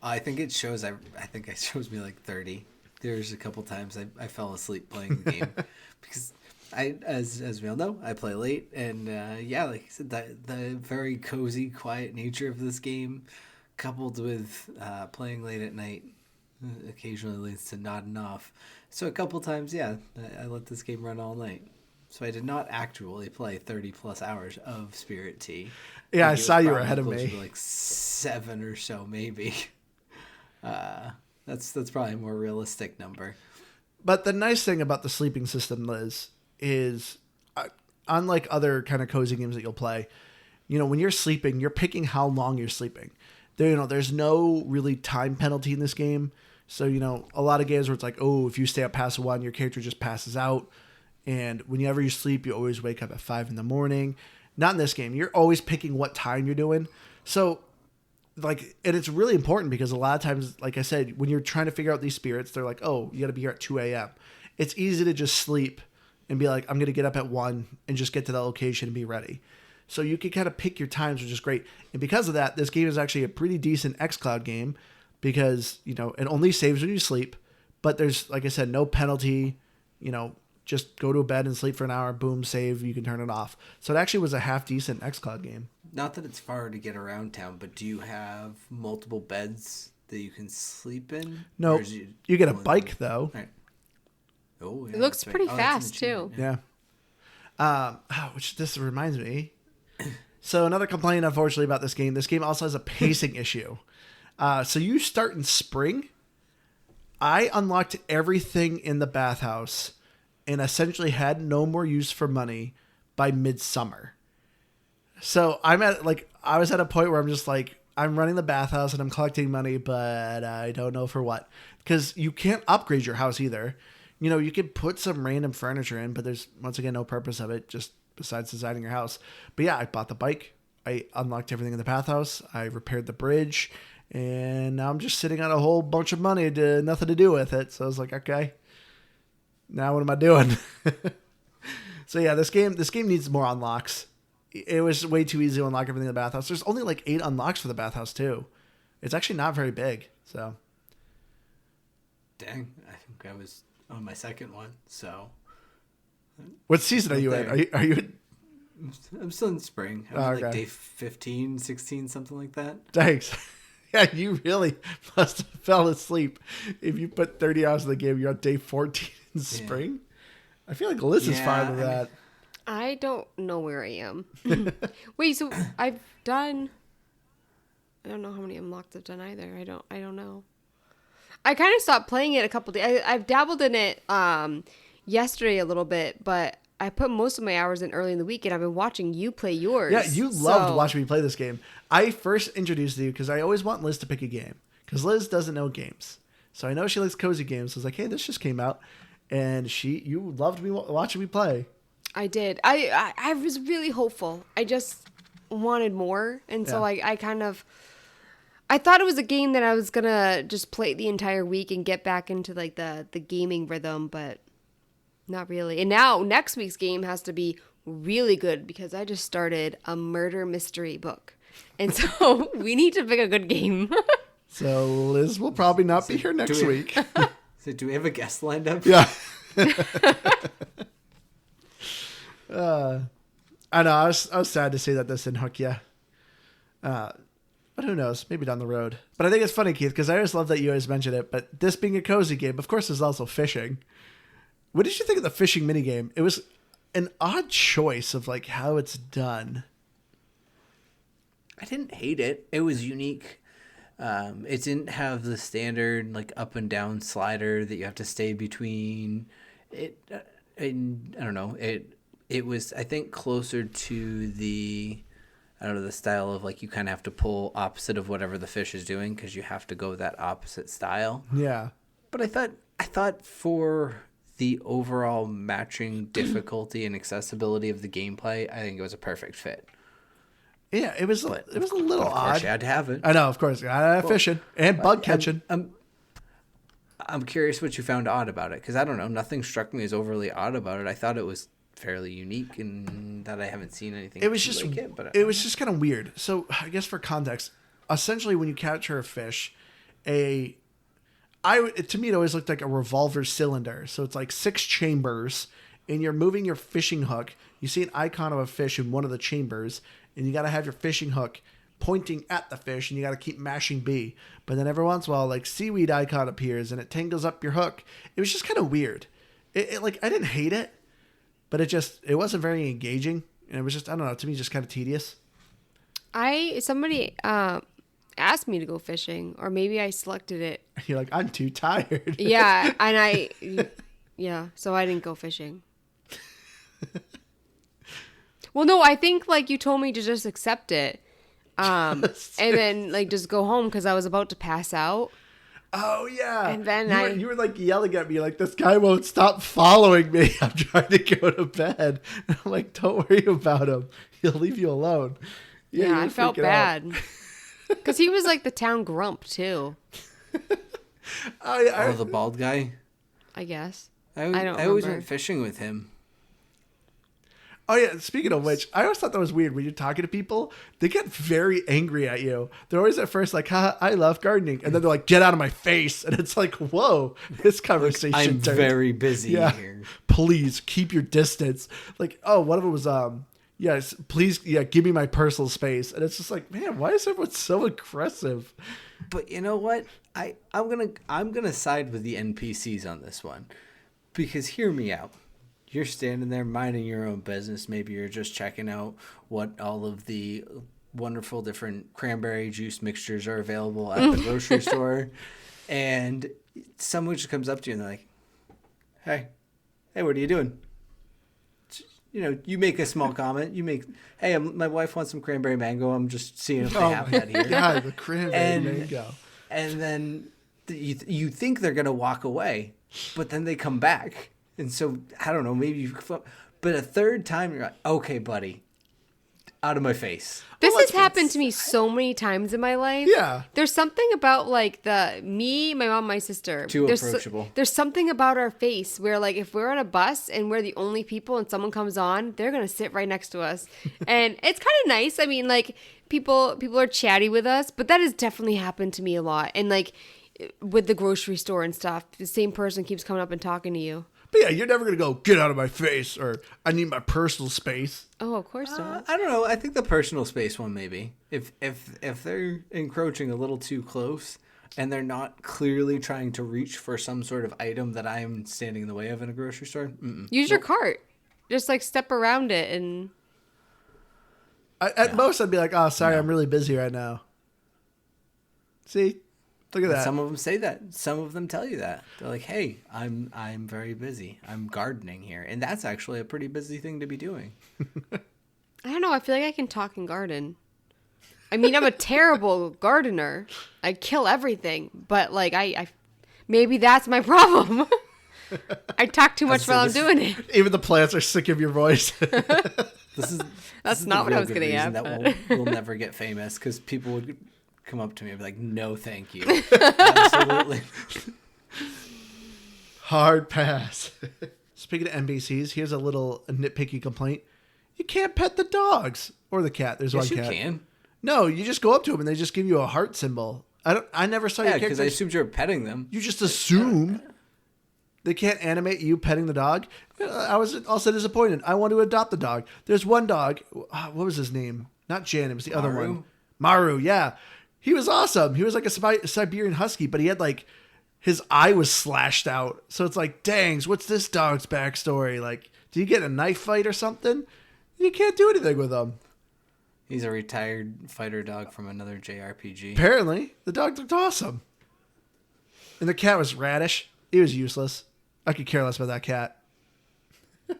I think it shows. I think it shows me 30. There's a couple times I fell asleep playing the game because as we all know, I play late, and like I said, the very cozy, quiet nature of this game, coupled with playing late at night, occasionally leads to nodding off. So a couple times, I let this game run all night. So I did not actually play 30 plus hours of Spirit Tea. Yeah, I saw you were ahead of me. 7 or so, maybe. That's probably a more realistic number. But the nice thing about the sleeping system, Liz, is unlike other kind of cozy games that you'll play, when you're sleeping, you're picking how long you're sleeping. There's no really time penalty in this game. So, a lot of games where it's if you stay up past 1, your character just passes out. And whenever you sleep, you always wake up at 5 in the morning. Not in this game. You're always picking what time you're doing. So like, and it's really important because a lot of times, like I said, when you're trying to figure out these spirits, they're like, oh, you got to be here at 2 a.m. It's easy to just sleep and be like, I'm going to get up at 1 and just get to that location and be ready. So you can kind of pick your times, which is great. And because of that, this game is actually a pretty decent xCloud game because, you know, it only saves when you sleep, but there's, like I said, no penalty, you know, just go to bed and sleep for an hour, boom, save, you can turn it off. So it actually was a half decent xCloud game. Not that it's far to get around town, but do you have multiple beds that you can sleep in? No, nope. You get a bike though. Right. Oh, yeah, it looks pretty fast too. Yeah. Which this reminds me. So another complaint, unfortunately, about this game also has a pacing issue. So you start in spring. I unlocked everything in the bathhouse and essentially had no more use for money by midsummer. So I was at a point where I'm just like, I'm running the bathhouse and I'm collecting money, but I don't know for what. Because you can't upgrade your house either. You know, you can put some random furniture in, but there's, once again, no purpose of it, just besides designing your house. But yeah, I bought the bike. I unlocked everything in the bathhouse. I repaired the bridge. And now I'm just sitting on a whole bunch of money to nothing to do with it. So I was like, okay, now what am I doing? So yeah, this game needs more unlocks. It was way too easy to unlock everything in the bathhouse. There's only like 8 unlocks for the bathhouse too. It's actually not very big. So, dang, I think I was on my second one. So, what season are you in? Are you in? I'm still in spring. I'm in like day 15, 16, something like that. Thanks. Yeah, you really must have fell asleep. If you put 30 hours in the game, you're on day 14 in spring. I feel like Liz is fine with that. I don't know where I am. Wait, so I've done... I don't know how many unlocks I've done either. I don't know. I kind of stopped playing it a couple days. I've dabbled in it yesterday a little bit, but I put most of my hours in early in the week, and I've been watching you play yours. Yeah, you loved watching me play this game. I first introduced you because I always want Liz to pick a game because Liz doesn't know games. So I know she likes cozy games. So I was like, hey, this just came out. And you loved me watching me play. I did. I was really hopeful. I just wanted more. And so I kind of... I thought it was a game that I was going to just play the entire week and get back into like the gaming rhythm, but not really. And now next week's game has to be really good because I just started a murder mystery book. And so we need to pick a good game. So Liz will probably not be here next week. So do we have a guest lined up? Yeah. I know. I was sad to see that this didn't hook you. But who knows? Maybe down the road. But I think it's funny, Keith, because I always love that you always mention it. But this being a cozy game, of course, there's also fishing. What did you think of the fishing minigame? It was an odd choice of like how it's done. I didn't hate it. It was unique. It didn't have the standard like up and down slider that you have to stay between. I don't know. It was, I think, closer to the style of like you kind of have to pull opposite of whatever the fish is doing because you have to go that opposite style. Yeah. But I thought for the overall matching difficulty and accessibility of the gameplay, I think it was a perfect fit. Yeah, it was a little odd. Of course, you had to have it. I know, of course. Fishing and bug catching. I'm curious what you found odd about it because I don't know. Nothing struck me as overly odd about it. I thought it was fairly unique and that I haven't seen anything. It was just like it, but it was just kind of weird. So I guess for context, essentially when you capture a fish, to me it always looked like a revolver cylinder. So it's like 6 chambers, and you're moving your fishing hook. You see an icon of a fish in one of the chambers, and you got to have your fishing hook pointing at the fish, and you got to keep mashing B. But then every once in a while, like seaweed icon appears, and it tangles up your hook. It was just kind of weird. It like I didn't hate it, but it wasn't very engaging, and it was just, I don't know, to me just kind of tedious. Somebody asked me to go fishing, or maybe I selected it. You're like, I'm too tired. Yeah, and so I didn't go fishing. Well, no, I think like you told me to just accept it, and then like just go home because I was about to pass out. Oh yeah, and then you were like yelling at me like, this guy won't stop following me. I'm trying to go to bed. And I'm like, don't worry about him. He'll leave you alone. Yeah, I felt bad. Because he was like the town grump too, Oh, the bald guy. I guess. I don't always remember. went fishing with him. Oh yeah, speaking of which, I always thought that was weird when you're talking to people. They get very angry at you. They're always at first like, "Ha, I love gardening," and then they're like, "Get out of my face!" And it's like, "Whoa, this conversation." I'm turned- very busy here. Please keep your distance. Like, oh, one of them was yes, please, yeah, give me my personal space. And it's just like, man, why is everyone so aggressive? But you know what? I'm gonna side with the NPCs on this one, because hear me out. You're standing there minding your own business. Maybe you're just checking out what all of the wonderful different cranberry juice mixtures are available at the grocery store, and someone just comes up to you and they're like, "Hey, what are you doing?" You know, you make a small comment. You make, "Hey, my wife wants some cranberry mango. I'm just seeing if they have that here." Yeah, the cranberry mango. And then you think they're gonna walk away, but then they come back. And so, I don't know, but a third time you're like, "Okay, buddy, out of my face." This has happened to me so many times in my life. Yeah. There's something about like my mom, my sister. Too there's approachable. There's something about our face where like if we're on a bus and we're the only people and someone comes on, they're going to sit right next to us. And it's kind of nice. I mean, like people are chatty with us, but that has definitely happened to me a lot. And like with the grocery store and stuff, the same person keeps coming up and talking to you. But yeah, you're never going to go, "Get out of my face," or "I need my personal space." Oh, of course not. I don't know. I think the personal space one, maybe. If they're encroaching a little too close and they're not clearly trying to reach for some sort of item that I'm standing in the way of in a grocery store, Use your cart. Just like step around it and... At most, I'd be like, "Oh, sorry, I'm really busy right now." See? Look at that. Some of them say that. Some of them tell you that. They're like, "Hey, I'm very busy. I'm gardening here." And that's actually a pretty busy thing to be doing. I don't know. I feel like I can talk and garden. I mean, I'm a terrible gardener. I kill everything. But, like, I maybe that's my problem. I talk too much while I'm doing it. Even the plants are sick of your voice. That's not what I was getting at. That we'll never get famous, because people would come up to me and be like, "No, thank you." Absolutely. Hard pass. Speaking of NPCs, here's a little nitpicky complaint. You can't pet the dogs or the cat. There's Yes, one you cat. can. No, you just go up to them and they just give you a heart symbol. I never saw your Yeah, because I characters. assumed you were petting them. You just assume they can't animate you petting the dog. I was also disappointed. I want to adopt the dog. There's one dog. What was his name? Not Jan. It was the other Maru? one. Maru. Yeah, he was awesome. He was like a Siberian husky, but he had like his eye was slashed out. So it's like, dang, what's this dog's backstory? Like, did he get in a knife fight or something? You can't do anything with him. He's a retired fighter dog from another JRPG. Apparently, the dog looked awesome. And the cat was radish. He was useless. I could care less about that cat.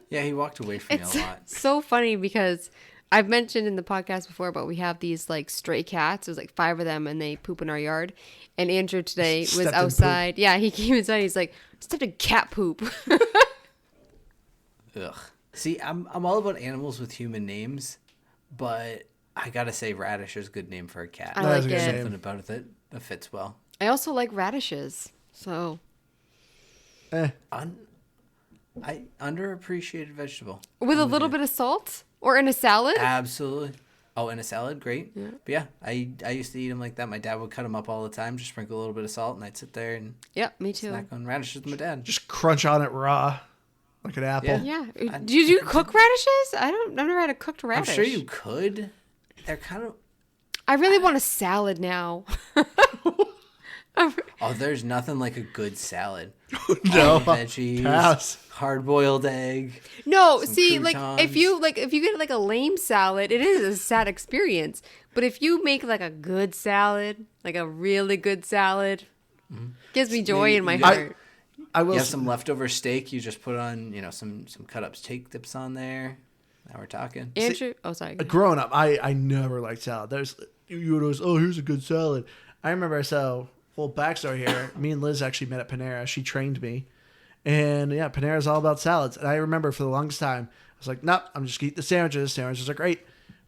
Yeah, he walked away from It's me a lot. so funny because I've mentioned in the podcast before, but we have these like stray cats. There's like 5 of them and they poop in our yard. And Andrew today was Stepped in outside. Yeah, he came inside. He's like, stepped in cat poop. Ugh. See, I'm all about animals with human names, but I gotta say Radish is a good name for a cat. I That is like a good it. name. Something about it that fits well. I also like radishes. So Underappreciated vegetable. with a little bit of salt or in a salad. Absolutely. Oh, in a salad, great. Yeah. But yeah, I used to eat them like that. My dad would cut them up all the time, just sprinkle a little bit of salt, and I'd sit there and Yep, me too. snack on radishes with my dad. Just crunch on it raw, like an apple. Yeah. Do you cook radishes? I've never had a cooked I'm radish. sure you could. They're kind of... I really want a salad now. Oh, there's nothing like a good salad. No, All the veggies, pass. hard-boiled egg. No, Some see, like croutons. if you get like a lame salad, it is a sad experience. But if you make like a good salad, like a really good salad, gives me joy Maybe in my you- heart. I will. You have some leftover steak. You just put on, some cut-up steak dips on there. Now we're talking. Andrew, oh sorry. Growing up, I never liked salad. There's you would always, oh, here's a good salad. I remember backstory here. Me and Liz actually met at Panera. She trained me, and yeah, Panera's all about salads. And I remember for the longest time, I was like, nope, I'm just gonna eat the sandwiches. Sandwiches are great.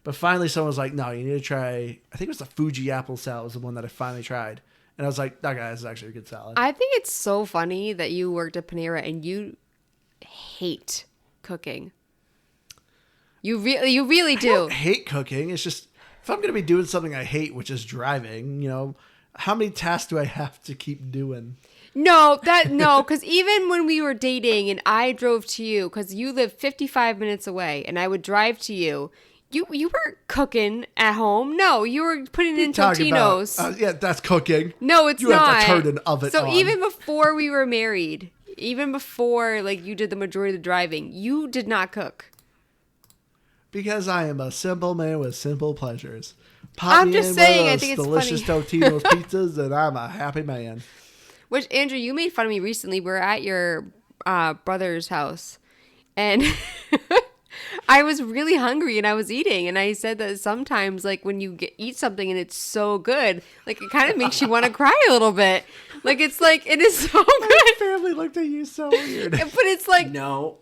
But finally, someone was like, "No, you need to try." I think it was the Fuji apple salad was the one that I finally tried, and I was like, "That guy is actually a good salad." I think it's so funny that you worked at Panera and you hate cooking. You really I do. don't hate cooking. It's just if I'm going to be doing something I hate, which is driving, how many tasks do I have to keep doing? No, because even when we were dating and I drove to you, because you live 55 minutes away, and I would drive to you, you weren't cooking at home. No, you were putting in Totino's. Yeah, that's cooking. No, it's you not. You have to turn an oven so on. even before we were married, even before like you did the majority of the driving, you did not cook. Because I am a simple man with simple pleasures. I'm just saying, I think it's delicious Totino's pizzas, and I'm a happy man. Which, Andrew, you made fun of me recently. We're at your brother's house, and I was really hungry, and I was eating, and I said that sometimes, like, when you eat something and it's so good, like, it kind of makes you want to cry a little bit. Like, it's like, it is so good. My family looked at you so weird. But it's like... No,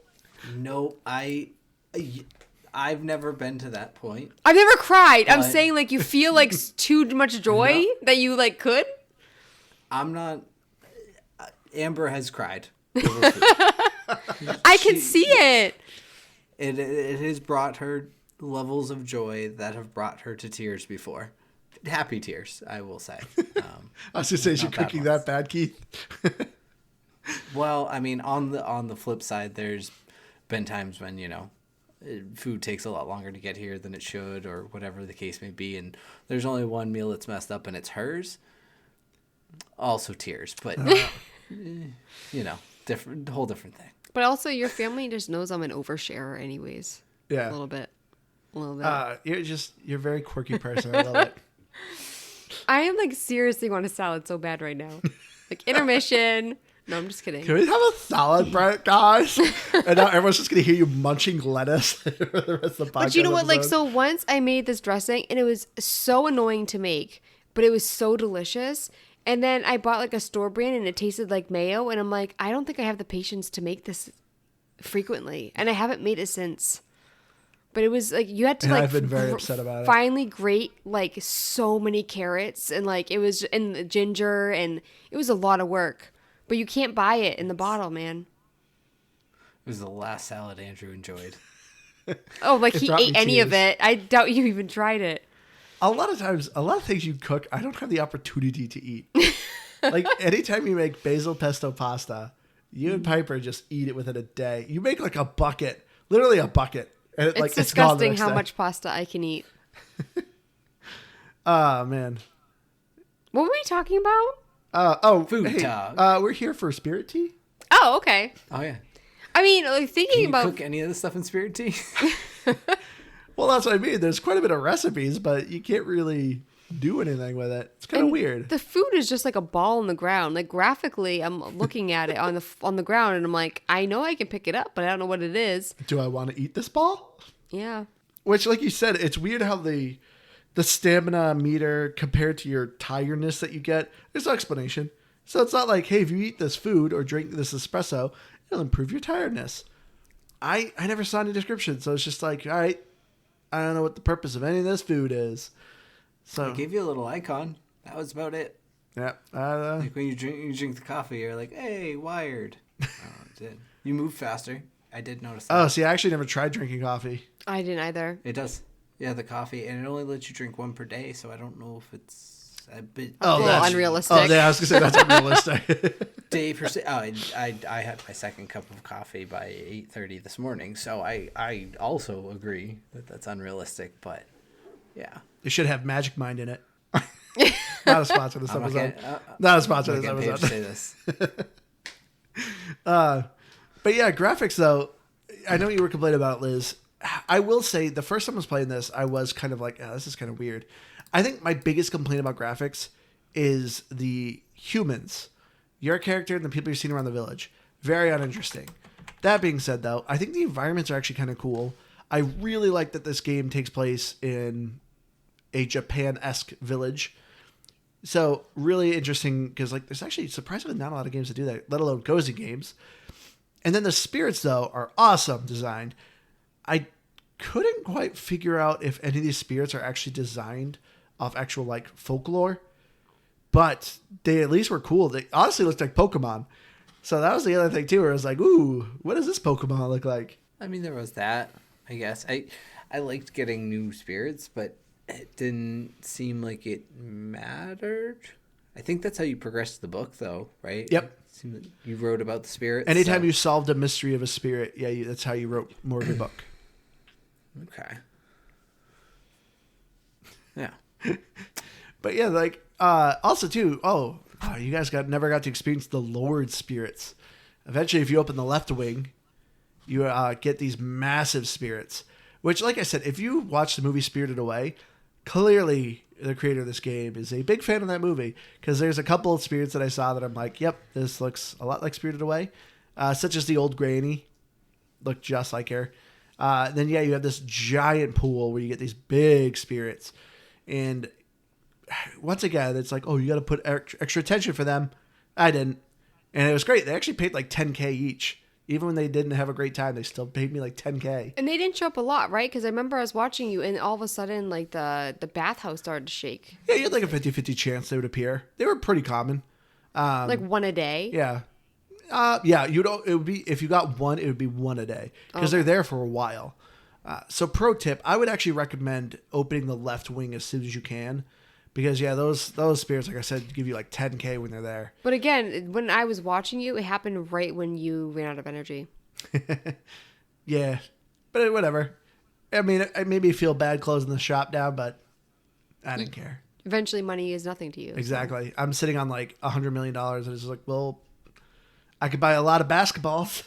I've never been to that point. I've never cried. I'm saying, like, you feel, like, too much joy that you, like, could? I'm not... Amber has cried. I can see it. It has brought her levels of joy that have brought her to tears before. Happy tears, I will say. I was just saying, is your cooking that bad, Keith? Well, I mean, on the flip side, there's been times when, food takes a lot longer to get here than it should, or whatever the case may be, and there's only one meal that's messed up and it's hers. Also tears, but whole different thing. But also, your family just knows I'm an oversharer, anyways. Yeah, a little bit. You're a very quirky person. I love it. I am like seriously want a salad so bad right now. Like intermission. No, I'm just kidding. Can we have a salad, Brett, guys? And now everyone's just gonna hear you munching lettuce for the rest of the podcast. But you know what? episode. Like, so once I made this dressing, and it was so annoying to make, but it was so delicious. And then I bought like a store brand, and it tasted like mayo. And I'm like, I don't think I have the patience to make this frequently, and I haven't made it since. But it was like you had to like I've been very upset about it. Finally grate like so many carrots, and like it was and the ginger, and it was a lot of work. But you can't buy it in the bottle, man. It was the last salad Andrew enjoyed. Oh, like he ate any of it. I doubt you even tried it. A lot of times, a lot of things you cook, I don't have the opportunity to eat. Like anytime you make basil pesto pasta, you and Piper just eat it within a day. You make like a bucket, literally a bucket. And it's disgusting how much pasta I can eat. Oh, man. What were we talking about? Food talk. We're here for spirit tea. Oh, okay. Oh, yeah. I mean, like thinking Can you about cook any of this stuff in spirit tea? Well, that's what I mean. There's quite a bit of recipes, but you can't really do anything with it. It's kind of weird. The food is just like a ball on the ground. Like graphically, I'm looking at it on the ground, and I'm like, I know I can pick it up, but I don't know what it is. Do I want to eat this ball? Yeah. Which, like you said, it's weird how the stamina meter compared to your tiredness that you get, there's no explanation. So it's not like, hey, if you eat this food or drink this espresso, it'll improve your tiredness. I never saw any description, so it's just like, all right, I don't know what the purpose of any of this food is. So I gave you a little icon. That was about it. Yeah. Like when you drink the coffee, you're like, hey, wired. Oh, it did. You move faster. I did notice that. Oh, see, I actually never tried drinking coffee. I didn't either. It does. Yeah, the coffee. And it only lets you drink one per day, so I don't know if it's a bit... that's unrealistic. Oh, yeah, I was going to say that's unrealistic. Day per se. Oh, I had my second cup of coffee by 8:30 this morning, so I also agree that that's unrealistic, but yeah. It should have Magic Mind in it. Not a sponsor this episode. Not a sponsor this episode. To say this. But yeah, graphics though, I know you were complaining about it, Liz. I will say the first time I was playing this, I was kind of like, oh, this is kind of weird. I think my biggest complaint about graphics is the humans. Your character and the people you're seeing around the village. Very uninteresting. That being said though, I think the environments are actually kind of cool. I really like that this game takes place in a Japan-esque village. So really interesting because like there's actually surprisingly not a lot of games that do that, let alone cozy games. And then the spirits though are awesome designed. I couldn't quite figure out if any of these spirits are actually designed off actual like folklore, but they at least were cool. They honestly looked like Pokemon. So that was the other thing too, where I was like, ooh, what does this Pokemon look like? I mean, there was that, I guess. I liked getting new spirits, but it didn't seem like it mattered. I think that's how you progressed the book, though, right? Yep. It seemed like you wrote about the spirits. Anytime you solved a mystery of a spirit, that's how you wrote more of your book. Okay. Yeah. But yeah, like also too. You guys never got to experience the Lord spirits. Eventually, if you open the left wing, you get these massive spirits. Which, like I said, if you watch the movie Spirited Away, clearly the creator of this game is a big fan of that movie, because there's a couple of spirits that I saw that I'm like, yep, this looks a lot like Spirited Away, such as the old granny, looked just like her. Then you have this giant pool where you get these big spirits, and once again, it's like, oh, you got to put extra attention for them. I didn't, and it was great. They actually paid like $10K each. Even when they didn't have a great time, they still paid me like $10K. And they didn't show up a lot, right? Because I remember I was watching you, and all of a sudden, like, the bathhouse started to shake. Yeah, you had like a 50-50 chance they would appear. They were pretty common. Like one a day? Yeah. It would be, if you got one, it would be one a day, because they're there for a while. So pro tip, I would actually recommend opening the left wing as soon as you can, because those spirits, like I said, give you like $10K when they're there. But again, when I was watching you, it happened right when you ran out of energy. Yeah, but whatever. I mean, it made me feel bad closing the shop down, but I didn't care. Eventually, money is nothing to you. Exactly. So. I'm sitting on like $100 million, and it's just like, well, I could buy a lot of basketballs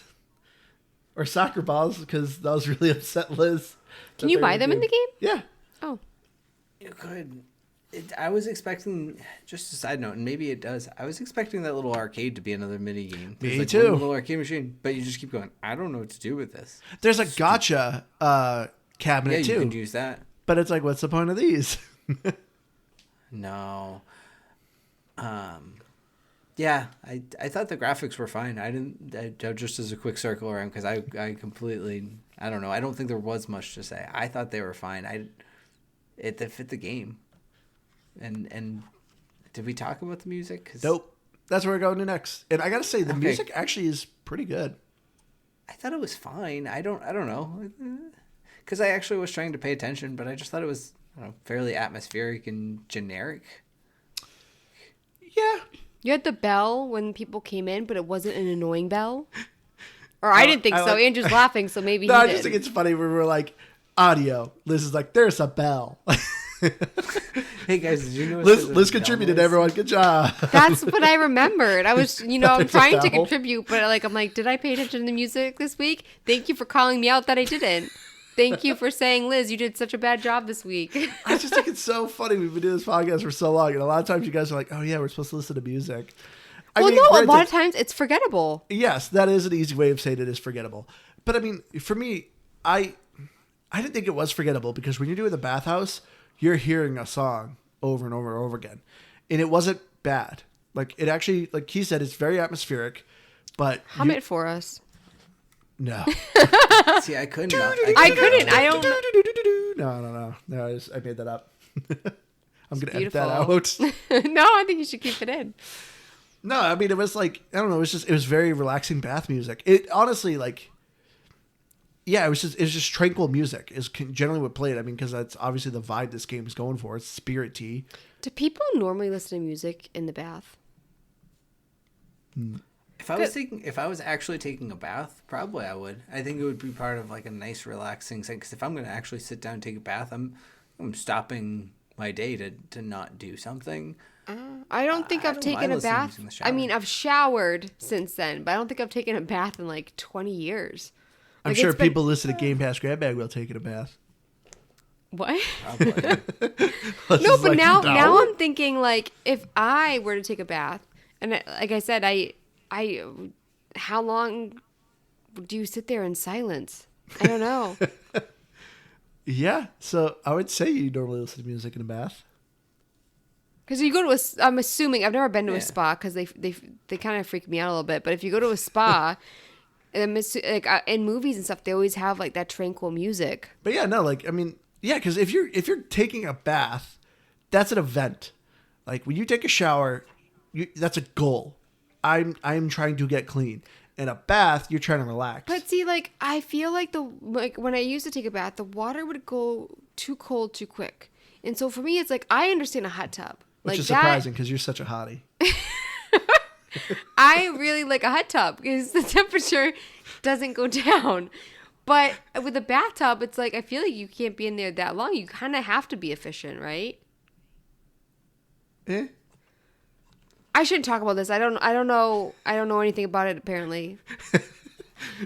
or soccer balls, because that was really upset Liz. Can you buy them in the game? Yeah. Oh. You could. I was expecting, just a side note, and maybe it does, I was expecting that little arcade to be another mini game. Me like too. One little arcade machine, but you just keep going, I don't know what to do with this. There's a gotcha cabinet too. Yeah, you can use that. But it's like, what's the point of these? No. Yeah, I thought the graphics were fine. I just as a quick circle around, because I completely, I don't know. I don't think there was much to say. I thought they were fine. They fit the game. And did we talk about the music? Nope. That's where we're going to next. And I got to say, the music actually is pretty good. I thought it was fine. I don't know. Because I actually was trying to pay attention, but I just thought it was, I don't know, fairly atmospheric and generic. Yeah. You had the bell when people came in, but it wasn't an annoying bell. Or I didn't think so. Andrew's laughing, so maybe no, he I did. just think it's funny when we're like, audio. Liz is like, there's a bell. Hey guys, did you know Liz contributed, everyone. Good job. That's what I remembered. I was, I'm trying to contribute, but I'm like, did I pay attention to the music this week? Thank you for calling me out that I didn't. Thank you for saying, Liz, you did such a bad job this week. I just think it's so funny. We've been doing this podcast for so long, and a lot of times you guys are like, oh yeah, we're supposed to listen to music. A lot of times it's forgettable. Yes, that is an easy way of saying it is forgettable. But I mean, for me, I didn't think it was forgettable, because when you're doing the bathhouse, you're hearing a song over and over and over again. And it wasn't bad. Like, it actually, like he said, it's very atmospheric, but... Hum it for us. No. See, I couldn't. I don't... No, I made that up. I'm going to edit that out. No, I think you should keep it in. No, I mean, it was like, I don't know, it was very relaxing bath music. It honestly, like... Yeah, it was just tranquil music is generally what played. I mean, because that's obviously the vibe this game is going for. It's spirit tea. Do people normally listen to music in the bath? If I was actually taking a bath, probably I would. I think it would be part of like a nice relaxing thing. Because if I'm going to actually sit down and take a bath, I'm stopping my day to not do something. I don't think I've taken a bath. I mean, I've showered since then, but I don't think I've taken a bath in like 20 years. I'm sure people listen to Game Pass Grab Bag will taking a bath. What? Probably. No, but now I'm thinking, like, if I were to take a bath, and like I said, I how long do you sit there in silence? I don't know. Yeah, so I would say you normally listen to music in a bath. Because you go to I'm assuming, I've never been to a spa, because they kind of freak me out a little bit, but if you go to a spa... Like in movies and stuff, they always have like that tranquil music. But yeah, no, like I mean, yeah, because if you're taking a bath, that's an event. Like when you take a shower, that's a goal. I'm trying to get clean. In a bath, you're trying to relax. But see, like I feel like when I used to take a bath, the water would go too cold too quick, and so for me, it's like I understand a hot tub, Which like is surprising because you're such a hottie. I really like a hot tub because the temperature doesn't go down. But with a bathtub, it's like I feel like you can't be in there that long. You kind of have to be efficient, right? Eh? I shouldn't talk about this. I don't know anything about it apparently.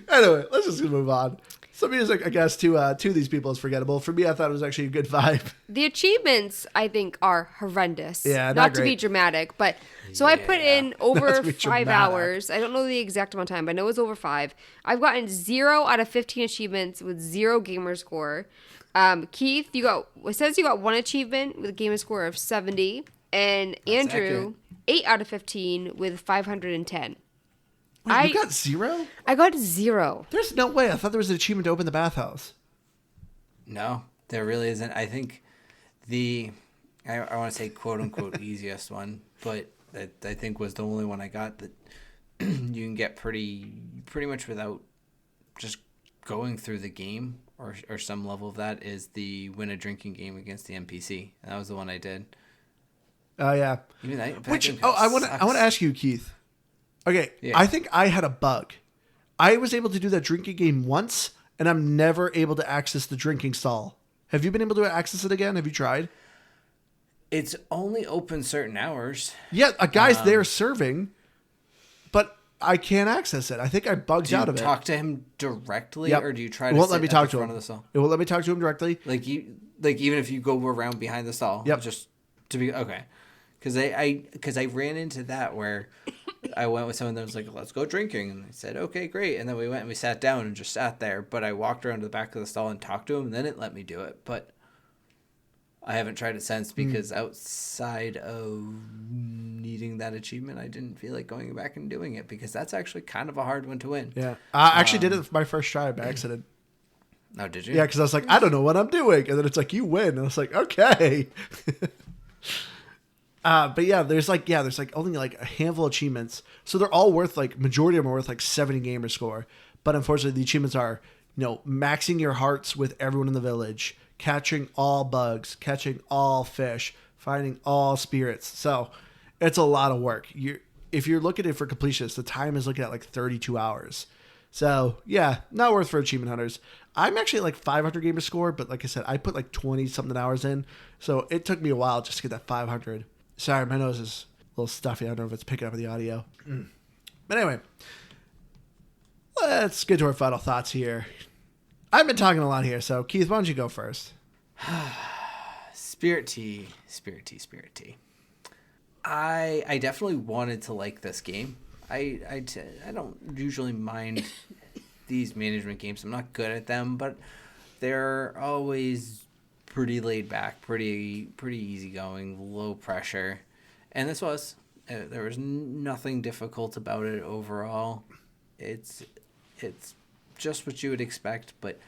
Anyway, let's just move on. Some music, I guess, to these people is forgettable. For me, I thought it was actually a good vibe. The achievements, I think, are horrendous. Yeah, not to be dramatic, but so I put in over 5 dramatic. hours. I don't know the exact amount of time, but I know it's over 5. I've gotten 0 out of 15 achievements with 0 gamer score. Keith, it says you got 1 achievement with a gamer score of 70, and That's Andrew, 8 out of 15 with 510. Wait, you got 0? I got 0. There's no way. I thought there was an achievement to open the bathhouse. No, there really isn't. I think I want to say quote unquote easiest one, but that I think was the only one I got that you can get pretty much without just going through the game or some level of that is the win a drinking game against the NPC. And that was the one I did. Oh yeah. Even that I want to ask you, Keith. Okay, Yeah. I think I had a bug. I was able to do that drinking game once, and I'm never able to access the drinking stall. Have you been able to access it again? Have you tried? It's only open certain hours. Yeah, a guy's there serving, but I can't access it. I think I bugged Do you out of it. talk to him directly, Yep. or do you try It to won't sit let me at talk the to front him. of the stall? It won't let me talk to him directly. Like even if you go around behind the stall, Yep. just to be okay, because I ran into that where I went with someone that was like, let's go drinking, and I said okay, great, and then we went and we sat down and just sat there, but I walked around to the back of the stall and talked to him, and then it let me do it, but I haven't tried it since because outside of needing that achievement, I didn't feel like going back and doing it because that's actually kind of a hard one to win. Yeah, I actually did it for my first try by accident. Oh, did you? Yeah, because I was like, I don't know what I'm doing, and then it's like you win, and I was like, okay. But yeah, there's like only like a handful of achievements, so they're all worth majority of them are worth like 70 gamer score. But unfortunately, the achievements are maxing your hearts with everyone in the village, catching all bugs, catching all fish, finding all spirits. So it's a lot of work. If you're looking at it for completionists, the time is looking at like 32 hours. So yeah, not worth for achievement hunters. I'm actually at like 500 gamer score, but like I said, I put like 20 something hours in, so it took me a while just to get that 500. Sorry, my nose is a little stuffy. I don't know if it's picking up the audio. But anyway, let's get to our final thoughts here. I've been talking a lot here, so Keith, why don't you go first? Spirit tea. I definitely wanted to like this game. I don't usually mind these management games. I'm not good at them, but they're always pretty laid back, pretty easygoing, low pressure. And this was. There was nothing difficult about it overall. It's just what you would expect, but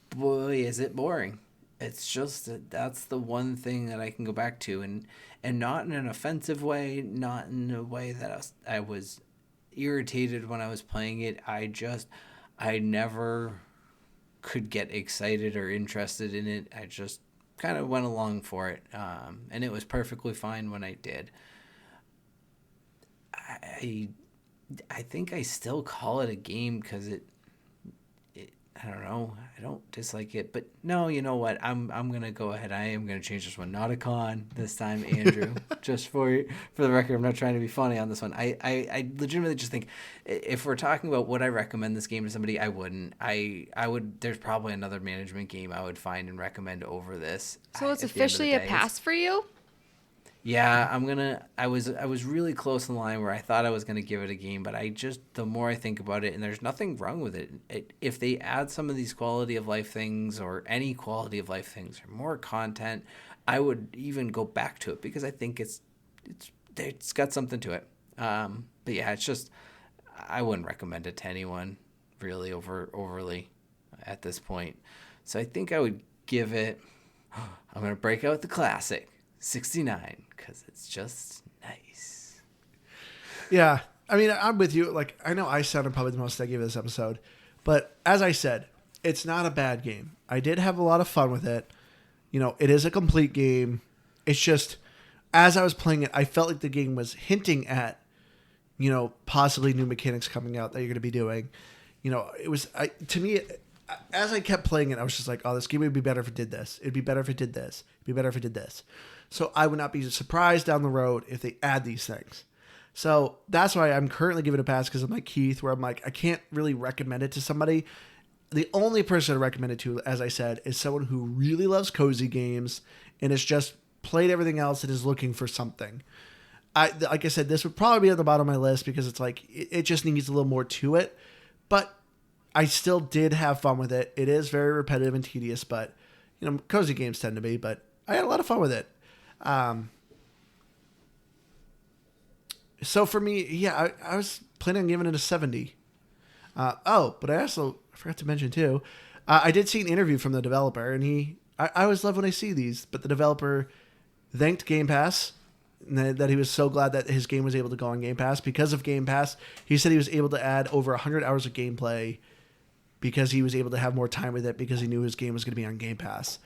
boy, is it boring. It's just that's the one thing that I can go back to, and not in an offensive way, not in a way that I was irritated when I was playing it. I never could get excited or interested in it. I just kind of went along for it, and it was perfectly fine when I did. I think I still call it a game because it I don't know. I don't dislike it, but no, you know what? I'm gonna go ahead. I am gonna change this one. Not a con this time, Andrew. Just for the record, I'm not trying to be funny on this one. I legitimately just think if we're talking about would I recommend this game to somebody, I wouldn't. I would. There's probably another management game I would find and recommend over this. So it's officially a pass for you? Yeah, I was really close in the line where I thought I was gonna give it a game, but the more I think about it, and there's nothing wrong with it. If they add some of these quality of life things or any quality of life things or more content, I would even go back to it because I think it's got something to it. But yeah, it's just I wouldn't recommend it to anyone. really overly at this point. So I think I would give it, I'm going to break out the classic, 69, because it's just nice. Yeah. I mean, I'm with you. Like, I know I sounded probably the most negative this episode, but as I said, it's not a bad game. I did have a lot of fun with it. You know, it is a complete game. It's just, as I was playing it, I felt like the game was hinting at, you know, possibly new mechanics coming out that you're going to be doing. You know, it was, to me, as I kept playing it, I was just like, oh, this game would be better if it did this. It'd be better if it did this. It'd be better if it did this. So I would not be surprised down the road if they add these things. So that's why I'm currently giving it a pass, because I'm like Keith, where I'm like, I can't really recommend it to somebody. The only person I recommend it to, as I said, is someone who really loves cozy games and has just played everything else and is looking for something. Like I said, this would probably be at the bottom of my list because it's like, it just needs a little more to it. But I still did have fun with it. It is very repetitive and tedious, but, you know, cozy games tend to be, but I had a lot of fun with it. So for me, yeah, I was planning on giving it a 70. But I forgot to mention too, I did see an interview from the developer, and I always love when I see these, but the developer thanked Game Pass, and that he was so glad that his game was able to go on Game Pass. Because of Game Pass, he said he was able to add over 100 hours of gameplay because he was able to have more time with it because he knew his game was going to be on Game Pass.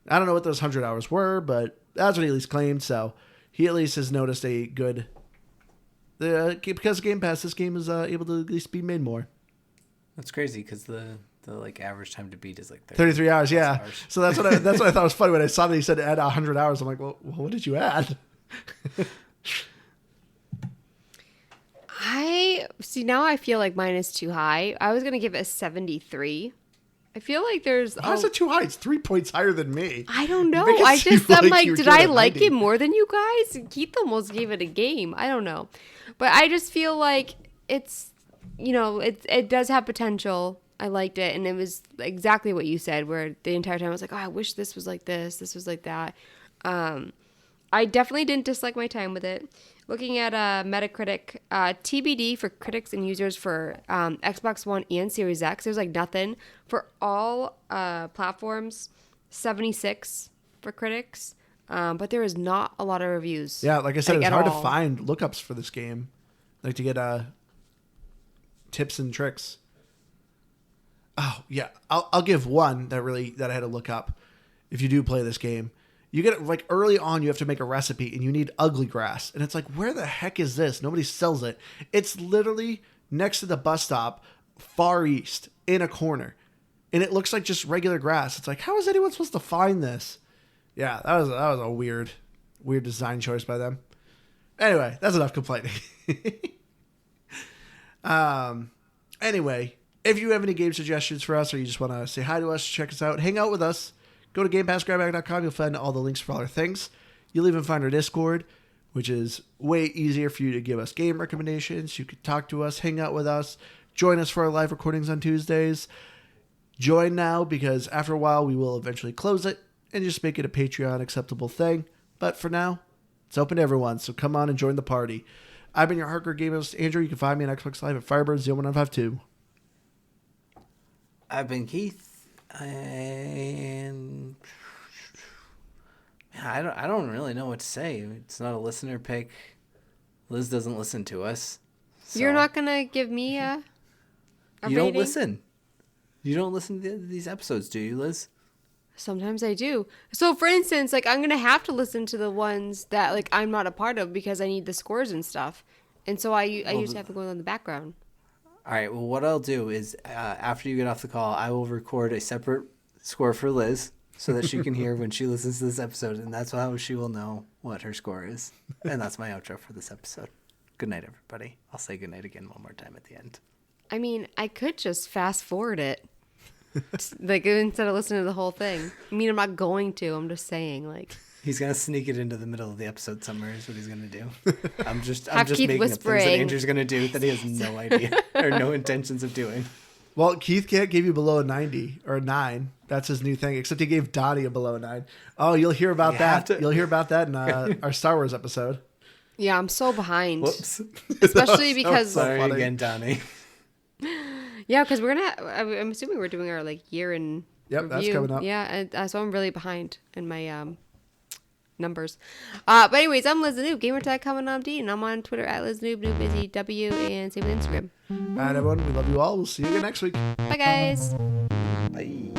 I don't know what those 100 hours were, but that's what he at least claimed, so he at least has noticed a good... because of Game Pass, this game is able to at least be made more. That's crazy because the like average time to beat is like 33 hours. Yeah. Hours. So that's what I thought was funny when I saw that he said add 100 hours. I'm like, well, what did you add? Now I feel like mine is too high. I was gonna give it a 73. I feel like there's. How is it too high? It's 3 points higher than me. I don't know. I'm like, did I like it more than you guys? Keith almost gave it a game. I don't know, but I just feel like it's, you know, it does have potential. I liked it, and it was exactly what you said, where the entire time I was like, oh, I wish this was like this was like that. I definitely didn't dislike my time with it. Looking at Metacritic, TBD for critics and users for Xbox One and Series X, there's like nothing. For all platforms, 76 for critics, but there is not a lot of reviews. Yeah, like I said, it's hard to find lookups for this game, like to get tips and tricks. Oh, yeah. I'll give one that I had to look up. If you do play this game, you get it like early on, you have to make a recipe and you need ugly grass. And it's like, where the heck is this? Nobody sells it. It's literally next to the bus stop, far east in a corner. And it looks like just regular grass. It's like, how is anyone supposed to find this? Yeah, that was a weird design choice by them. Anyway, that's enough complaining. Anyway, if you have any game suggestions for us, or you just want to say hi to us, check us out, hang out with us, go to GamePassGrabBag.com. You'll find all the links for all our things. You'll even find our Discord, which is way easier for you to give us game recommendations. You can talk to us, hang out with us, join us for our live recordings on Tuesdays. Join now, because after a while, we will eventually close it and just make it a Patreon acceptable thing. But for now, it's open to everyone, so come on and join the party. I've been your hardcore game host, Andrew. You can find me on Xbox Live at Firebird01952. I've been Keith, and I don't really know what to say. It's not a listener pick. Liz doesn't listen to us. So. You're not gonna give me a you rating? Don't listen. You don't listen to these episodes, do you, Liz? Sometimes I do. So, for instance, like, I'm going to have to listen to the ones that, like, I'm not a part of because I need the scores and stuff. And so I usually have to go in the background. All right. Well, what I'll do is after you get off the call, I will record a separate score for Liz so that she can hear when she listens to this episode. And that's how she will know what her score is. And that's my outro for this episode. Good night, everybody. I'll say good night again one more time at the end. I mean, I could just fast forward it. Like, instead of listening to the whole thing. I mean, I'm not going to. I'm just saying, like. He's gonna sneak it into the middle of the episode somewhere. Is what he's gonna do. I'm just Keith making whispering. up things that Andrew's gonna do that he has no idea or no intentions of doing. Well, Keith can't give you below a 90 or a 9. That's his new thing. Except he gave Dottie a below a 9. Oh, you'll hear about that. You'll hear about that in our Star Wars episode. Yeah, I'm so behind. Whoops. Especially because Sorry again, Donnie. Yeah, because we're gonna. I'm assuming we're doing our like year in Yep, review. that's coming up. Yeah, and so I'm really behind in my numbers. But anyways, I'm Liz the Noob, gamertag coming on D, and I'm on Twitter at Liz Noob, Noob Busy W, and same with Instagram. All right, everyone, we love you all. We'll see you again next week. Bye, guys. Bye.